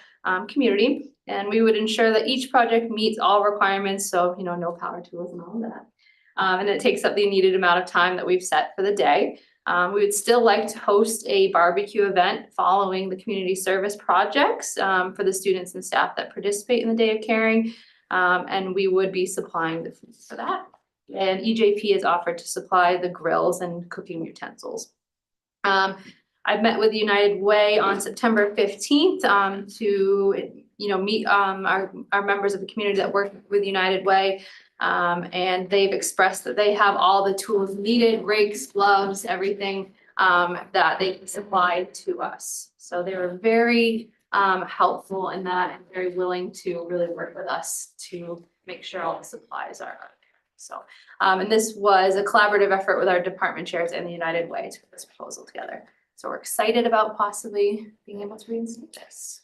community. And we would ensure that each project meets all requirements. So, no power tools and all of that. And it takes up the needed amount of time that we've set for the day. We would still like to host a barbecue event following the community service projects for the students and staff that participate in the Day of Caring. And we would be supplying the food for that. And EJP is offered to supply the grills and cooking utensils. I've met with United Way on September 15th to meet our members of the community that work with United Way. And they've expressed that they have all the tools needed, rakes, gloves, everything that they can supply to us. So they were very helpful in that and very willing to really work with us to make sure all the supplies are out there. So, and this was a collaborative effort with our department chairs and the United Way to put this proposal together. So we're excited about possibly being able to reinstate this.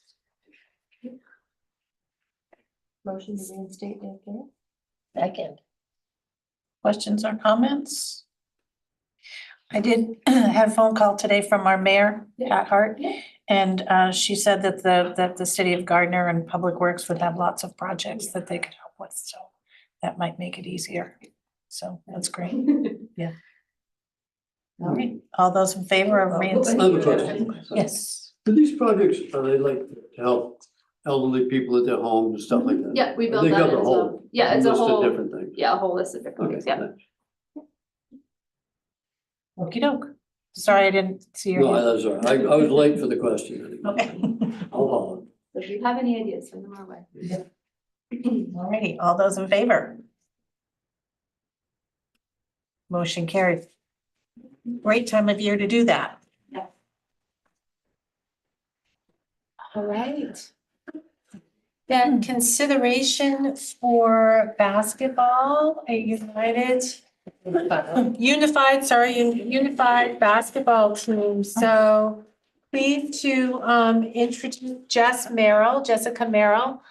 Motion to reinstate Day of Caring. Second. Questions or comments? I did have a phone call today from our mayor, Pat Hart, and she said that the city of Gardner and Public Works would have lots of projects that they could help with, so that might make it easier. So that's great. Yeah. All right, all those in favor of reinstating? Yes. Do these projects, are they like to help elderly people at their homes and stuff like that? Yeah, we built They that got in the as whole well. Yeah, it's a list of whole, different things. yeah, a whole list of different Okay, things, yeah. thanks. Okey doke. Sorry, I didn't see your No, hand. that's all right. I was late for the question. Okay. I'll follow. So if you have any ideas, send them our way. All righty, all those in favor? Motion carried. Great time of year to do that. Yeah. All right. Then consideration for basketball, a unified basketball team. So pleased to introduce Jessica Merrill,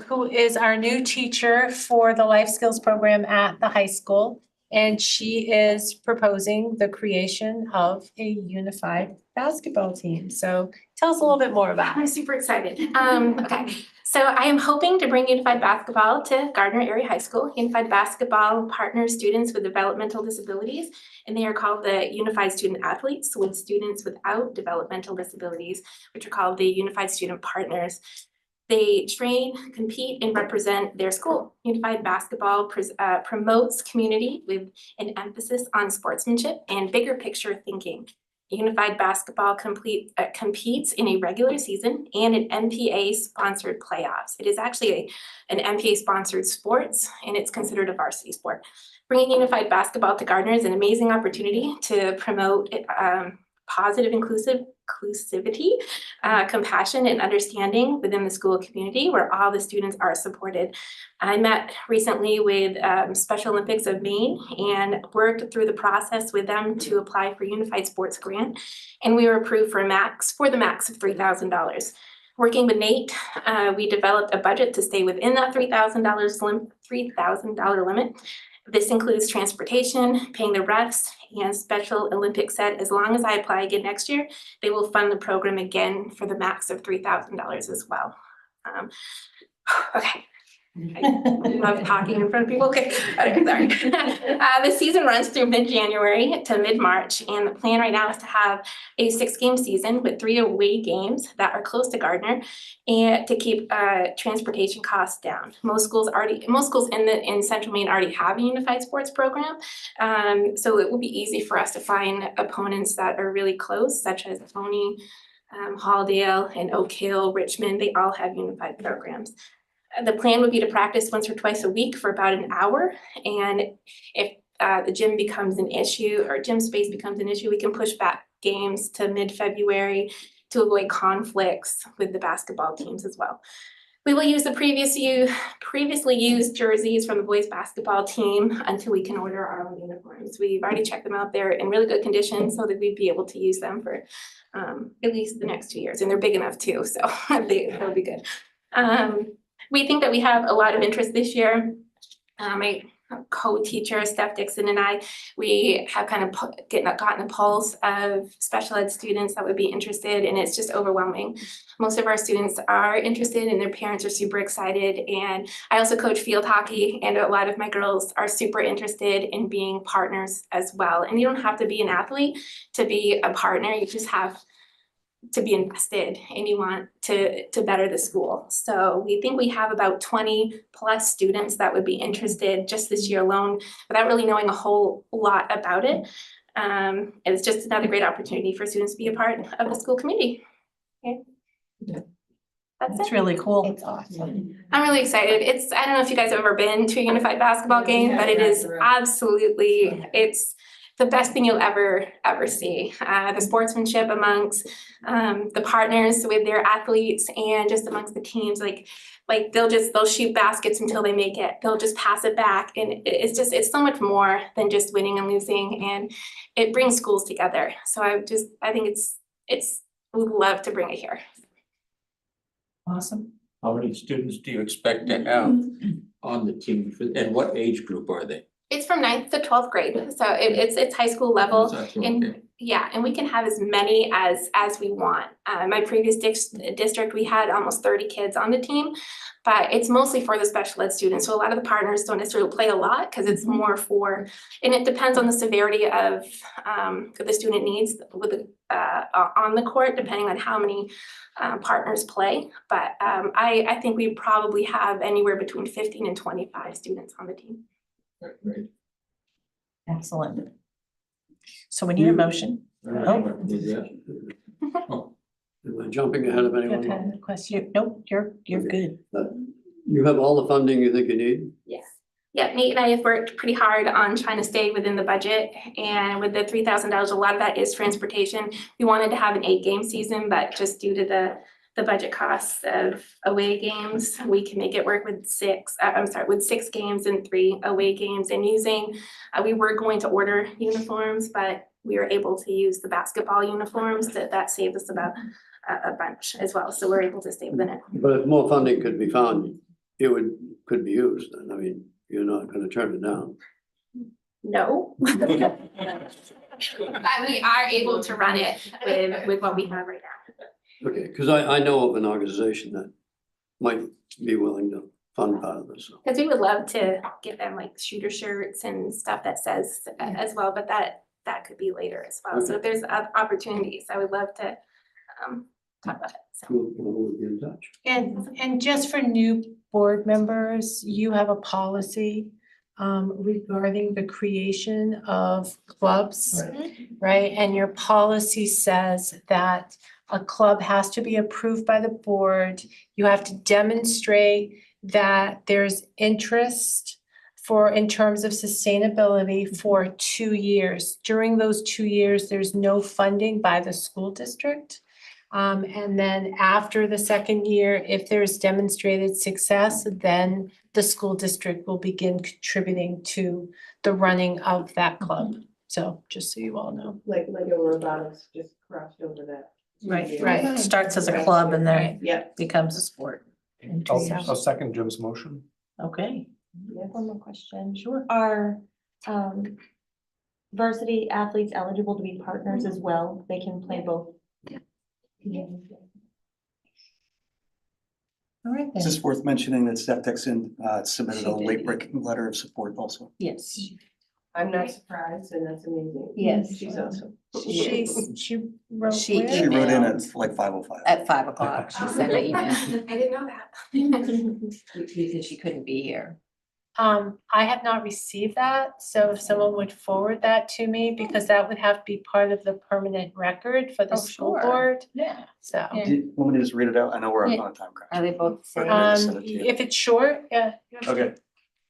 who is our new teacher for the life skills program at the high school. And she is proposing the creation of a unified basketball team. So tell us a little bit more about I'm it. super excited. Okay, so I am hoping to bring unified basketball to Gardner Area High School. Unified basketball partners students with developmental disabilities, and they are called the Unified Student Athletes, with students without developmental disabilities, which are called the Unified Student Partners. They train, compete, and represent their school. Unified basketball promotes community with an emphasis on sportsmanship and bigger picture thinking. Unified Basketball competes in a regular season and an MPA-sponsored playoffs. It is actually an MPA-sponsored sports, and it's considered a varsity sport. Bringing Unified Basketball to Gardner is an amazing opportunity to promote positive inclusivity, compassion, and understanding within the school community where all the students are supported. I met recently with Special Olympics of Maine and worked through the process with them to apply for Unified Sports Grant, and we were approved for the max of $3,000. Working with Nate, we developed a budget to stay within that $3,000 limit. This includes transportation, paying the refs, and Special Olympics said as long as I apply again next year, they will fund the program again for the max of $3,000 as well. Okay. I love talking in front of people. Okay, sorry. The season runs through mid-January to mid-March, and the plan right now is to have a 6-game season with 3 away games that are close to Gardner, and to keep transportation costs down. Most schools in Central Maine already have a unified sports program, so it will be easy for us to find opponents that are really close, such as Tony, Halldale, and Oak Hill, Richmond. They all have unified programs. The plan would be to practice once or twice a week for about an hour. And if the gym becomes an issue or gym space becomes an issue, we can push back games to mid-February to avoid conflicts with the basketball teams as well. We will use the previously used jerseys from the boys basketball team until we can order our own uniforms. We've already checked them out. They're in really good condition so that we'd be able to use them for at least the next 2 years. And they're big enough too, so they'll be good. We think that we have a lot of interest this year. My co-teacher, Steph Dixon, and I, we have kind of gotten a pulse of special ed students that would be interested, and it's just overwhelming. Most of our students are interested and their parents are super excited. And I also coach field hockey, and a lot of my girls are super interested in being partners as well. And you don't have to be an athlete to be a partner. You just have to be invested and you want to better the school. So we think we have about 20 plus students that would be interested just this year alone without really knowing a whole lot about it. It's just another great opportunity for students to be a part of the school community. Okay. That's it. really cool. It's awesome. I'm really excited. I don't know if you guys have ever been to a unified basketball game, but it is absolutely, it's the best thing you'll ever see. The sportsmanship amongst the partners with their athletes and just amongst the teams, like they'll shoot baskets until they make it. They'll just pass it back. And it's so much more than just winning and losing, and it brings schools together. So I think we'd love to bring it here. Awesome. How many students do you expect to have on the team, and what age group are they? It's from 9th to 12th grade, so it's high school level. And yeah, and we can have as many as we want. My previous district, we had almost 30 kids on the team, but it's mostly for the special ed students. So a lot of the partners don't necessarily play a lot because it's more for, and it depends on the severity of the student needs with on the court, depending on how many partners play. But I think we probably have anywhere between 15 and 25 students on the team. Great. Excellent. So we need a motion. Oh. Am I jumping ahead of anyone? Good question. Nope, you're good. You have all the funding you think you need? Yes. Yeah, Nate and I have worked pretty hard on trying to stay within the budget, and with the $3,000, a lot of that is transportation. We wanted to have an 8-game season, but just due to the budget costs of away games, we can make it work with 6 games and 3 away games. And we were going to order uniforms, but we were able to use the basketball uniforms. That saved us about a bunch as well. So we're able to stay within it. But if more funding could be found, could be used, and I mean, you're not gonna turn it down. No. But we are able to run it with what we have right now. Okay, because I know of an organization that might be willing to fund part of this. Because we would love to give them like shooter shirts and stuff that says as well, but that could be later as well. Okay. So if there's opportunities, I would love to talk about it. So. We'll be in touch. And just for new board members, you have a policy regarding the creation of clubs, right? And your policy says that a club has to be approved by the board. You have to demonstrate that there's interest in terms of sustainability for 2 years. During those 2 years, there's no funding by the school district. And then after the second year, if there's demonstrated success, then the school district will begin contributing to the running of that club. So just so you all know. Like Lego robotics just crossed over that. Right, Right. right. Starts as a club and then Yeah. becomes a sport. I'll second Jim's motion. Okay, One more question. sure. Are varsity athletes eligible to be partners as well? They can play both? All right Is then. this worth mentioning that Steph Dixon submitted a late breaking letter of support also? Yes. I'm not surprised, and that's amazing. Yes. She's awesome. She wrote She where? She wrote in emailed. at like 5:05. At 5 o'clock, she sent an email I didn't know that. because she couldn't be here. I have not received that, so if someone would forward that to me, because that would have to be part of the permanent record for the Oh, school sure. board, Yeah. so. Yeah. Want me to just read it out? I know we're on a time crunch. Are they both the same? I just sent it to you. If it's short, yeah. Okay.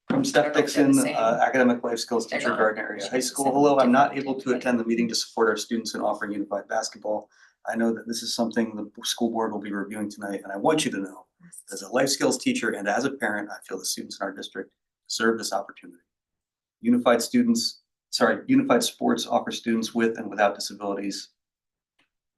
From Steph Dixon, Academic Life Skills Teacher, Gardner Area High School. Hello, I'm not able to attend the meeting to support our students in offering unified basketball. I know that this is something the school board will be reviewing tonight, and I want you to know, as a life skills teacher and as a parent, I feel the students in our district deserve this opportunity. Unified sports offer students with and without disabilities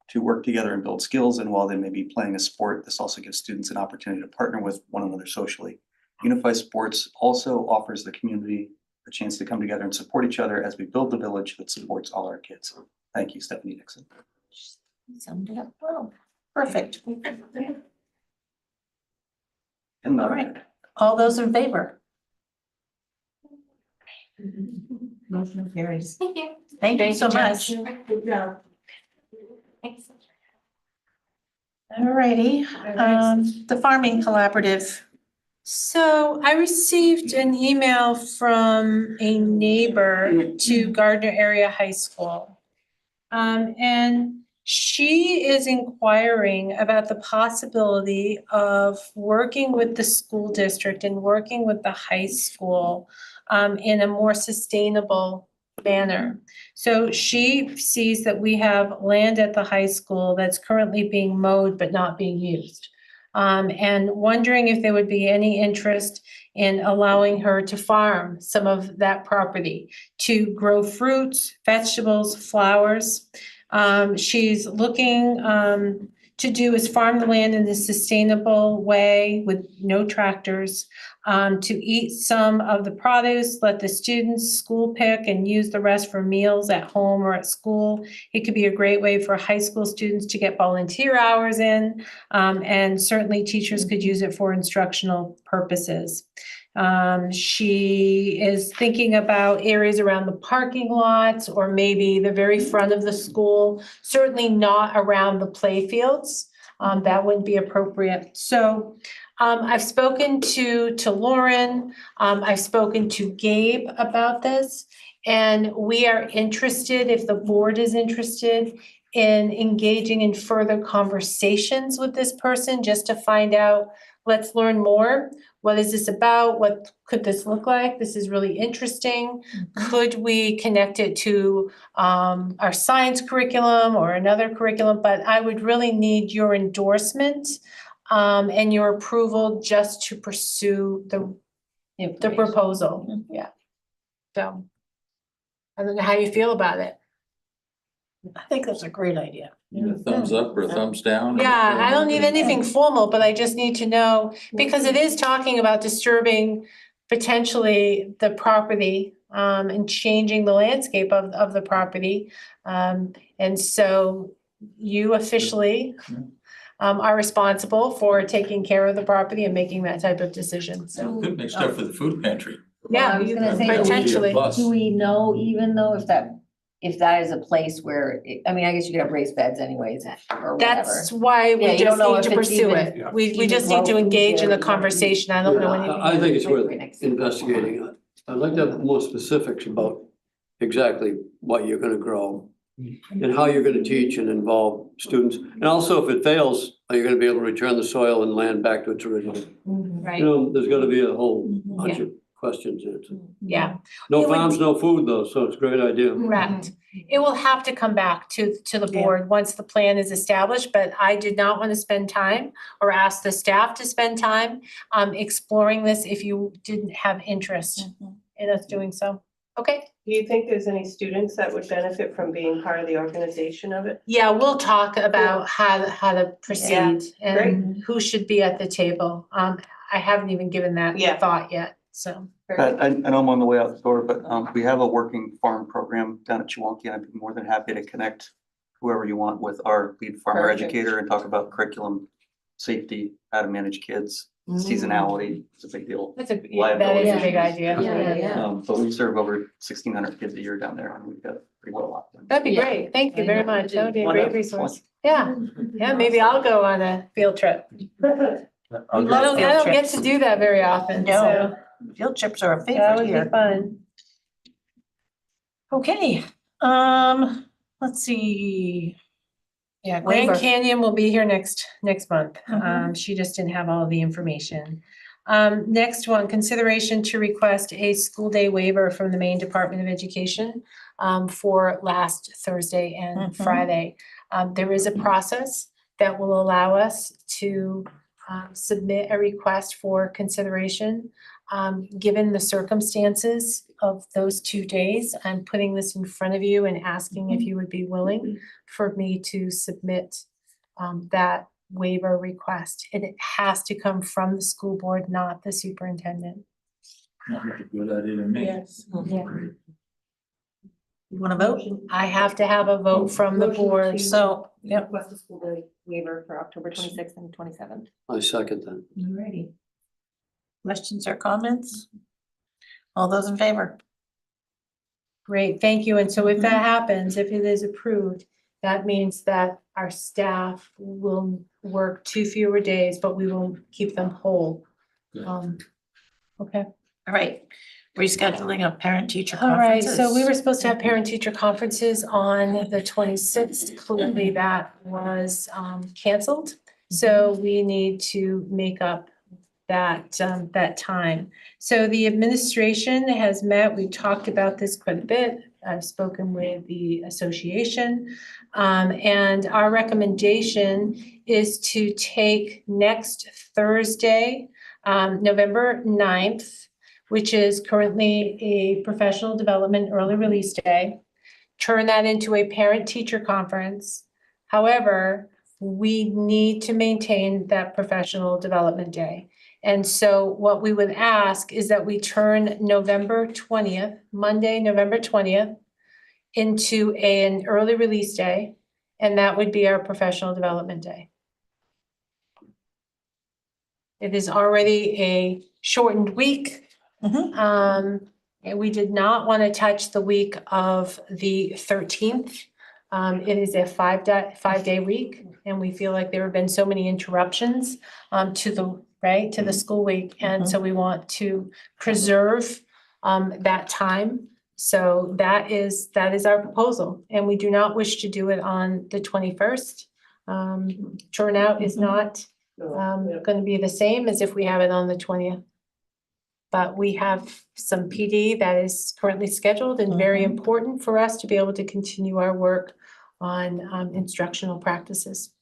to work together and build skills, and while they may be playing a sport, this also gives students an opportunity to partner with one another socially. Unified Sports also offers the community a chance to come together and support each other as we build the village that supports all our kids. Thank you, Stephanie Dixon. Summed it up well. Perfect. And All right. All those in favor? Motion carries. Thank you. Thank you so much. Good job. Thanks. All righty, the farming collaborative. So I received an email from a neighbor to Gardner Area High School. And she is inquiring about the possibility of working with the school district and working with the high school in a more sustainable manner. So she sees that we have land at the high school that's currently being mowed but not being used. And wondering if there would be any interest in allowing her to farm some of that property, to grow fruits, vegetables, flowers. She's looking to do is farm the land in a sustainable way with no tractors, to eat some of the produce, let the students school pick and use the rest for meals at home or at school. It could be a great way for high school students to get volunteer hours in, and certainly teachers could use it for instructional purposes. She is thinking about areas around the parking lots or maybe the very front of the school, certainly not around the play fields. That wouldn't be appropriate. So I've spoken to Lauren, I've spoken to Gabe about this, and we are interested, if the board is interested, in engaging in further conversations with this person just to find out, let's learn more. What is this about? What could this look like? This is really interesting. Could we connect it to our science curriculum or another curriculum? But I would really need your endorsement and your approval just to pursue the proposal. Yeah. So I don't know how you feel about it. I think that's a great idea. A thumbs up or a thumbs down? Yeah, I don't need anything formal, but I just need to know, because it is talking about disturbing potentially the property and changing the landscape of the property. And so you officially are responsible for taking care of the property and making that type of decision, so. Could make stuff for the food pantry. Yeah, I was gonna say, potentially. do we know even though if that is a place where, I mean, I guess you could have raised beds anyways or whatever. That's why Yeah, we you don't just know need if to it's pursue even- it. We just need to engage in a conversation. I don't know anything. I think it's worth investigating. I'd like to have more specifics about exactly what you're gonna grow and how you're gonna teach and involve students. And also, if it fails, are you gonna be able to return the soil and land back to its original? Right. You know, there's gotta be a whole bunch of questions answered. Yeah. No It would- farms, no food though, so it's a great idea. Correct. It will have to come back to the board once the plan is established, but I did not want to spend time or ask the staff to spend time exploring this if you didn't have interest in us doing so. Okay? Do you think there's any students that would benefit from being part of the organization of it? Yeah, we'll talk about how to proceed Yeah, and who should be at the table. I haven't even given that thought yet, so. I know I'm on the way out the door, but we have a working farm program down at Chewonki, and I'd be more than happy to connect whoever you want with our lead farmer Perfect. educator and talk about curriculum, safety, how to manage kids, seasonality, it's a big deal. That is a Liability big issues. idea. But we serve over 1,600 kids a year down there, and we've got pretty well locked in. That'd be great. Thank you very much. That would be a great Wonderful. resource. Yeah, yeah, maybe I'll go on a field trip. I don't get to do that very often, so Field trips are a that favorite would be here. fun. Okay, let's see. Yeah, Grand Waiver. Canyon will be here next month. She just didn't have all of the information. Next one, consideration to request a school day waiver from the Maine Department of Education for last Thursday and Friday. There is a process that will allow us to submit a request for consideration. Given the circumstances of those 2 days, I'm putting this in front of you and asking if you would be willing for me to submit that waiver request. And it has to come from the school board, not the superintendent. Not a good idea to me. Yes. You wanna vote? I have to have a vote from the board, so. Yep. Request a school day waiver for October 26th and 27th. I second that. Alrighty. Questions or comments? All those in favor? Great, thank you. And so if that happens, if it is approved, that means that our staff will work 2 fewer days, but we will keep them whole. Okay. All right, rescheduling of parent-teacher All right, conferences. so we were supposed to have parent-teacher conferences on the 26th. Clearly that was canceled. So we need to make up that time. So the administration has met, we talked about this quite a bit. I've spoken with the association. And our recommendation is to take next Thursday, November 9th, which is currently a professional development early release day, turn that into a parent-teacher conference. However, we need to maintain that professional development day. And so what we would ask is that we turn November 20th, Monday, November 20th, into an early release day, and that would be our professional development day. It is already a shortened week. And we did not want to touch the week of the 13th. It is a 5-day week, and we feel like there have been so many interruptions to the school week. And so we want to preserve that time. So that is our proposal, and we do not wish to do it on the 21st. Turnout is not going to be the same as if we have it on the 20th. But we have some PD that is currently scheduled and very important for us to be able to continue our work on instructional practices.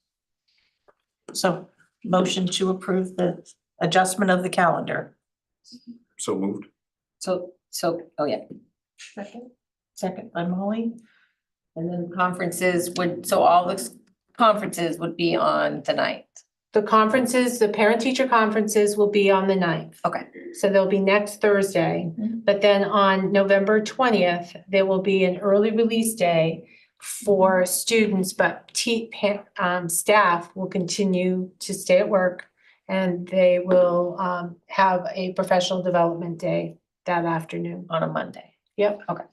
So motion to approve the adjustment of the calendar. So moved. So, oh yeah, Second by Molly. and then conferences would, so all the conferences would be on the 9th. The conferences, the parent-teacher conferences will be on the 9th. Okay. So they'll be next Thursday. But then on November 20th, there will be an early release day for students, but staff will continue to stay at work, and they will have a professional development day that afternoon. On a Monday. Yep. Okay.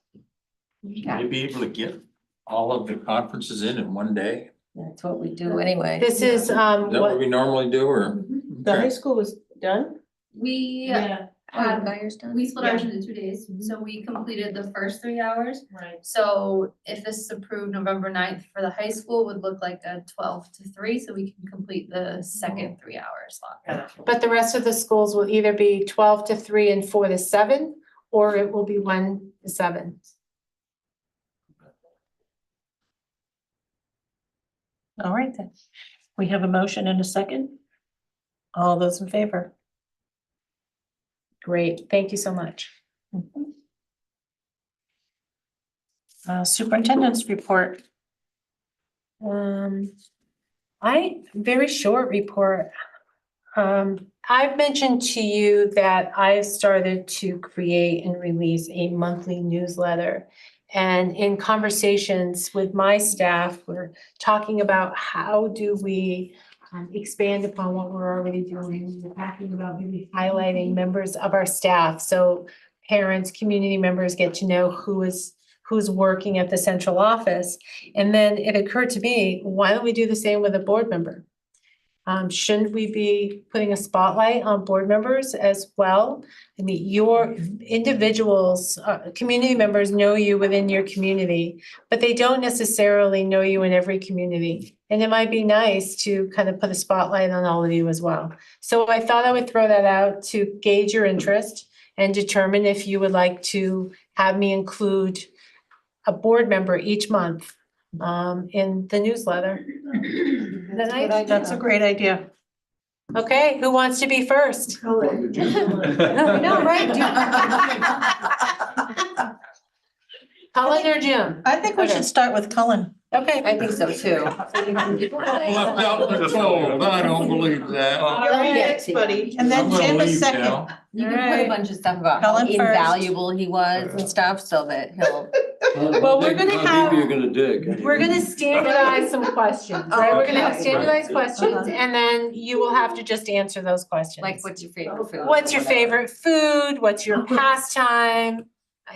Will you be able to get all of the conferences in one day? That's what we do anyway. This is Is that what we normally do, or? The high school was done? We got yours done? We split Yeah. ours into 2 days, so we completed the first 3 hours. Right. So if this is approved November 9th for the high school, would look like a 12 to 3, so we can complete the second 3-hour slot. But the rest of the schools will either be 12 to 3 and 4 to 7, or it will be 1 to 7. All right then. We have a motion and a second. All those in favor? Great, thank you so much. Superintendent's report. Very short report. I've mentioned to you that I've started to create and release a monthly newsletter. And in conversations with my staff, we're talking about how do we expand upon what we're already doing. We're talking about maybe highlighting members of our staff. So parents, community members get to know who's working at the central office. And then it occurred to me, why don't we do the same with a board member? Shouldn't we be putting a spotlight on board members as well? I mean, your individuals, community members know you within your community, but they don't necessarily know you in every community. And it might be nice to kind of put a spotlight on all of you as well. So I thought I would throw that out to gauge your interest and determine if you would like to have me include a board member each month in the newsletter. Is that nice? That's a great idea. Okay, who wants to be first? No, right? Cullen or Jim? I think we should start with Cullen. Okay. I think so too. Left out in the cold, I don't believe that. Thanks, buddy. And then I'm gonna Jim is leave second. now. You can put a bunch of stuff about Helen how first. invaluable he was and stuff so that he'll. Well, we're gonna have, You're gonna dig. we're gonna standardize some questions, right? We're gonna have standardized questions and then you will have to just answer those questions. Like, what's your favorite food? What's your or whatever. favorite food? What's your pastime?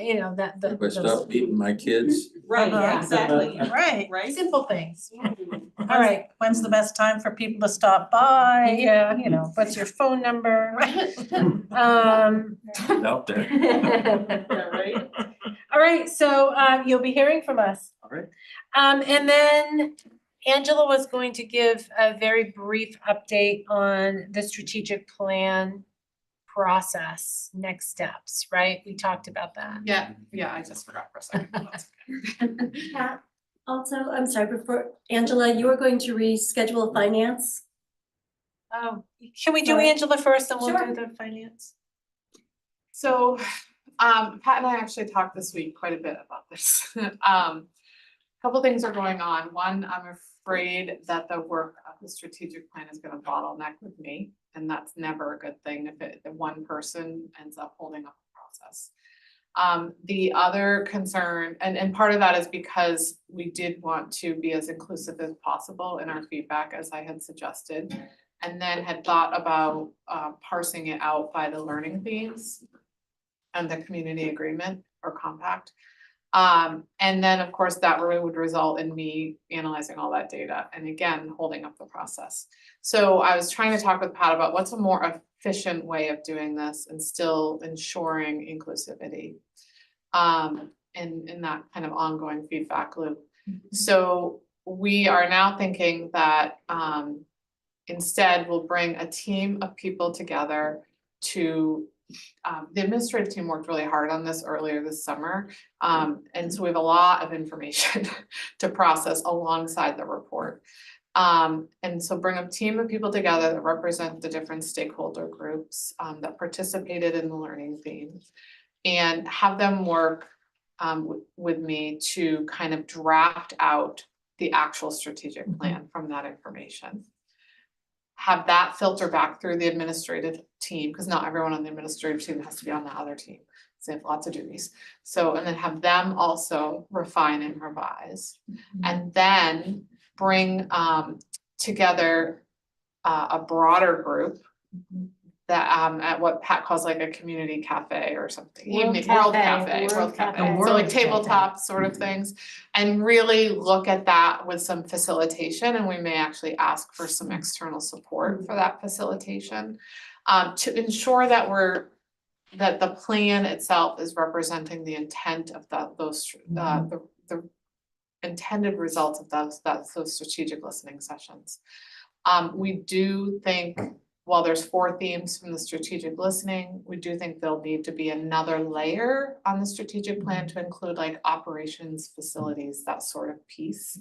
You know, that, If I stop beating my kids. Right, Uh-huh. exactly. Right. Right? simple things. All right, when's the best time for people to stop by? Yeah, you know, what's your phone number? Out there. Right? All right, so you'll be hearing from us. All right. And then Angela was going to give a very brief update on the strategic plan process, next steps, right? We talked about that. Yeah, I just forgot for a second. Pat, also, I'm sorry, before, Angela, you were going to reschedule finance? Can we do Sorry. Angela first and we'll Sure. do the finance? So, Pat and I actually talked this week quite a bit about this. Couple things are going on. One, I'm afraid that the work of the strategic plan is gonna bottleneck with me, and that's never a good thing if one person ends up holding up the process. The other concern, and part of that is because we did want to be as inclusive as possible in our feedback, as I had suggested, and then had thought about parsing it out by the learning themes and the community agreement or compact. And then, of course, that would result in me analyzing all that data and again, holding up the process. So I was trying to talk with Pat about what's a more efficient way of doing this and still ensuring inclusivity. In that kind of ongoing feedback loop. So we are now thinking that instead we'll bring a team of people together to the administrative team worked really hard on this earlier this summer. And so we have a lot of information to process alongside the report. And so bring a team of people together that represent the different stakeholder groups that participated in the learning theme and have them work with me to kind of draft out the actual strategic plan from that information. Have that filter back through the administrative team, because not everyone on the administrative team has to be on the other team. So they have lots of duties. So, and then have them also refine and revise. And then bring together a broader group that at what Pat calls like a community cafe or something. World cafe. So like tabletop sort of things. And really look at that with some facilitation, and we may actually ask for some external support for that facilitation. To ensure that we're that the plan itself is representing the intent of the intended results of those strategic listening sessions. We do think, while there's 4 themes from the strategic listening, we do think there'll need to be another layer on the strategic plan to include like operations, facilities, that sort of piece,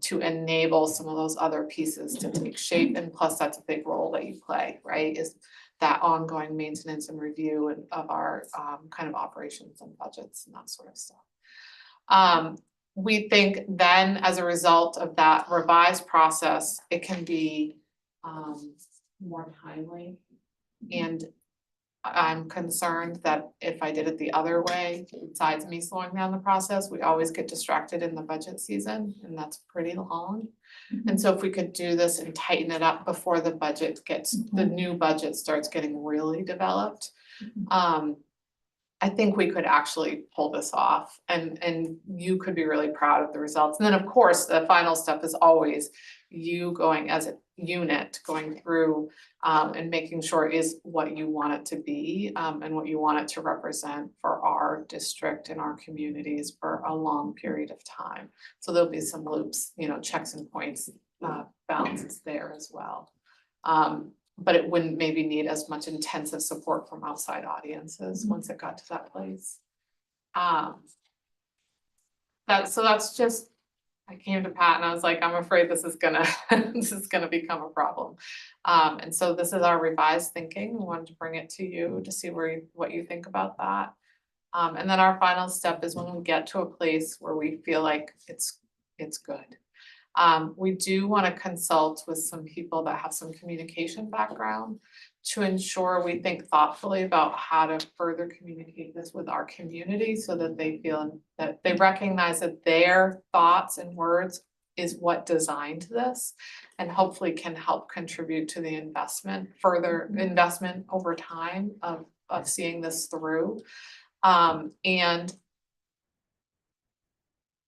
to enable some of those other pieces to take shape. And plus, that's a big role that you play, right? Is that ongoing maintenance and review of our kind of operations and budgets and that sort of stuff. We think then, as a result of that revised process, it can be more timely. And I'm concerned that if I did it the other way, besides me slowing down the process, we always get distracted in the budget season, and that's pretty long. And so if we could do this and tighten it up before the budget the new budget starts getting really developed, I think we could actually pull this off, and you could be really proud of the results. And then, of course, the final step is always you going as a unit, going through and making sure it is what you want it to be, and what you want it to represent for our district and our communities for a long period of time. So there'll be some loops, checks and points, balances there as well. But it wouldn't maybe need as much intensive support from outside audiences once it got to that place. That's just, I came to Pat and I was like, I'm afraid this is gonna become a problem. And so this is our revised thinking. We wanted to bring it to you to see what you think about that. And then our final step is when we get to a place where we feel like it's good. We do want to consult with some people that have some communication background to ensure we think thoughtfully about how to further communicate this with our community so that they feel that they recognize that their thoughts and words is what designed this, and hopefully can help contribute to the further investment over time of seeing this through. And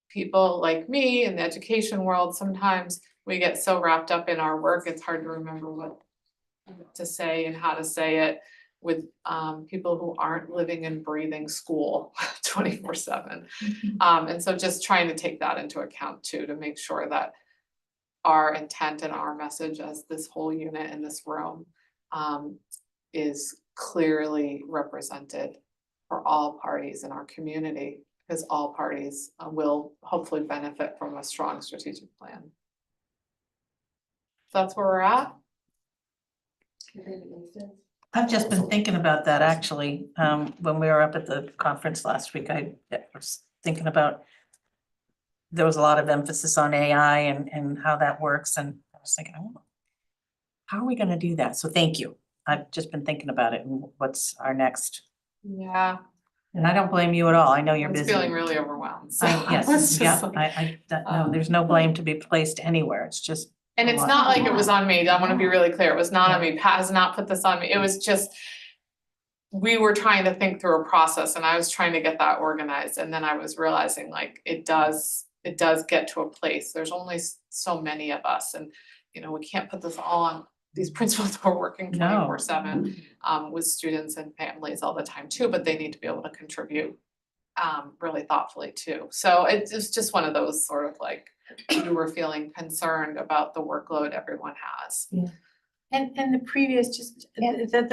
people like me in the education world, sometimes we get so wrapped up in our work, it's hard to remember what to say and how to say it with people who aren't living and breathing school 24/7. And so just trying to take that into account too, to make sure that our intent and our message as this whole unit in this room is clearly represented for all parties in our community, because all parties will hopefully benefit from a strong strategic plan. So that's where we're at. I've just been thinking about that actually. When we were up at the conference last week, I was thinking about, there was a lot of emphasis on AI and how that works. And I was thinking, oh, how are we gonna do that? So thank you. I've just been thinking about it and what's our next. Yeah. And I don't blame you at all. I know you're I was busy. feeling really overwhelmed. So Yes, yeah, no, there's no blame to be placed anywhere. It's just. And it's not like it was on me. I want to be really clear. It was not on me. Pat has not put this on me. It was just, we were trying to think through a process and I was trying to get that organized. And then I was realizing like it does get to a place. There's only so many of us, and we can't put this all on these principals who are working 24/7 with students and families all the time too, but they need to be able to contribute really thoughtfully too. So it's just one of those sort of like, we were feeling concerned about the workload everyone has. Yeah. And the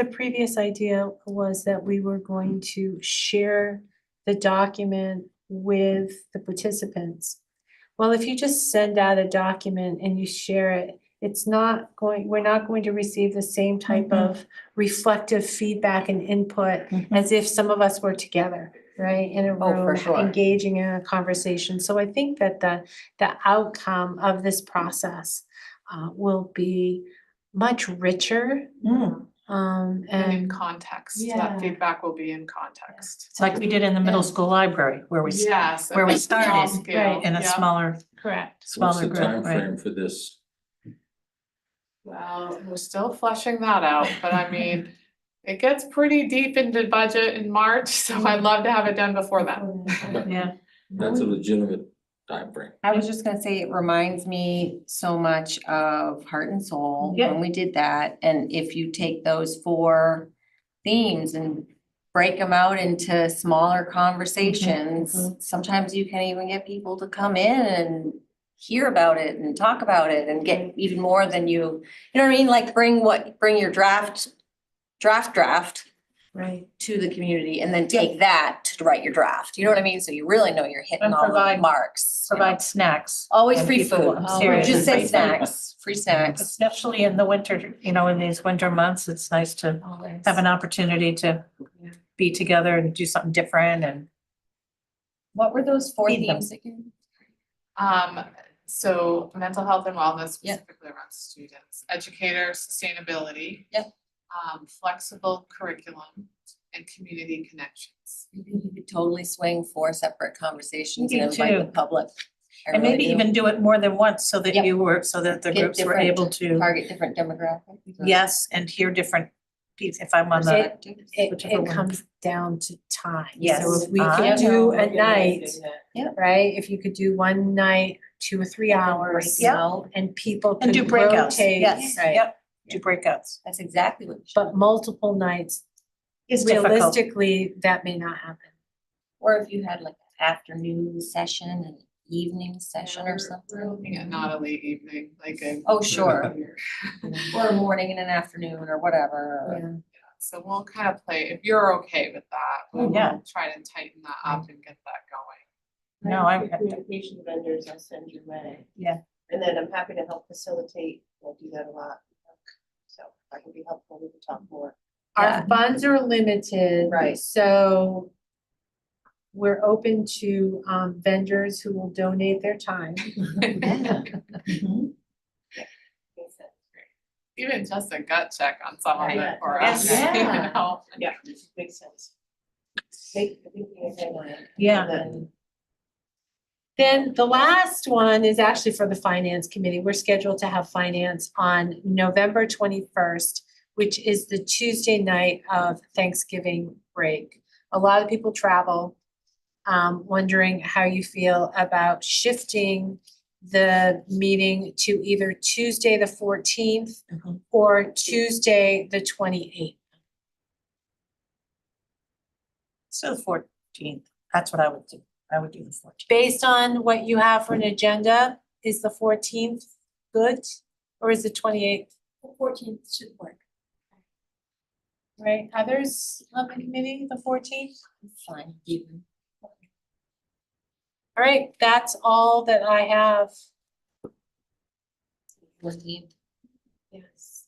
previous idea was that we were going to share the document with the participants. Well, if you just send out a document and you share it, we're not going to receive the same type of reflective feedback and input as if some of us were together, right, in a room, engaging in a conversation. So I think that the outcome of this process will be much richer. And in context, Yeah. that feedback will be in context. It's like we did in the middle school library where we Yes, started, scale, right, in a yep. smaller Correct. What's smaller the group, timeframe right? for this? Well, we're still fleshing that out, but I mean, it gets pretty deep into budget in March, so I'd love to have it done before then. Yeah. That's a legitimate timeframe. I was just gonna say, it reminds me so much of Heart and Soul Yeah. when we did that. And if you take those 4 themes and break them out into smaller conversations. Sometimes you can even get people to come in and hear about it and talk about it and get even more than you know what I mean? Like bring your draft Right. to the community and then take that to write your draft. You know what I mean? So you really know you're hitting And all the provide- marks. you know? Provide snacks. Always and free people- food. I'm Oh, serious, just say free food. snacks, free snacks. Especially in the winter, you know, in these winter months, it's nice to have an opportunity to be together and do something different and. What were those four Feed them. themes again? So mental health and wellness specifically around students, educator sustainability. Yep. Flexible curriculum and community connections. You could totally swing 4 separate conversations and Me invite the too. public. I And really maybe do. even do it more than once so that Yep. so that the Get groups were different- able to, Target different demographics. yes, and hear different pieces, if I'm on the. It whichever one. comes down to time. Yes. So if we I could do a know. night, Yeah. right, if you could do one night, 2 or 3 hours. Yeah. And people And could do breakouts, rotate. yes, Right. yep, do breakouts. That's exactly what. But multiple nights, It's difficult. realistically, that may not happen. Or if you had like an afternoon session and evening session or something. Looking at not a late evening, like a. Oh, sure. Or a morning and an afternoon or whatever. So we'll kind of play, if you're okay with that, we'll Yeah. try to tighten that up and get that going. No, I'm. Communication vendors I'll send your way. Yeah. And then I'm happy to help facilitate, I do that a lot. So I can be helpful, we can talk more. Our funds are limited. Right. So we're open to vendors who will donate their time. Even just a gut check on some of it for us, Yes. you Yeah. know? Yeah, makes sense. Thinking ahead on it. Yeah. And Then the last one is actually for the finance committee. We're scheduled to have finance on November 21st, which is the Tuesday night of Thanksgiving break. A lot of people travel. Wondering how you feel about shifting the meeting to either Tuesday, the 14th or Tuesday, the 28th. So the 14th, that's what I would do. I would do the 14th. Based on what you have for an agenda, is the 14th good or is the 28th? The 14th should work. Right, others on the committee, the 14th? Fine. Even. All right, that's all that I have. 14th. Yes.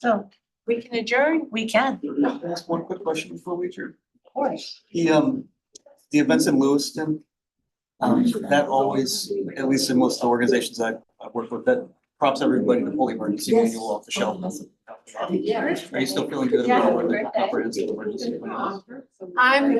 So we can adjourn? We can. Can I ask one quick question before we adjourn? Of course. The events in Lewiston, that always, at least in most of the organizations I've worked with, that props everybody to pull the emergency manual off the shelf. Are you still feeling good about the comprehensive emergency manual? I'm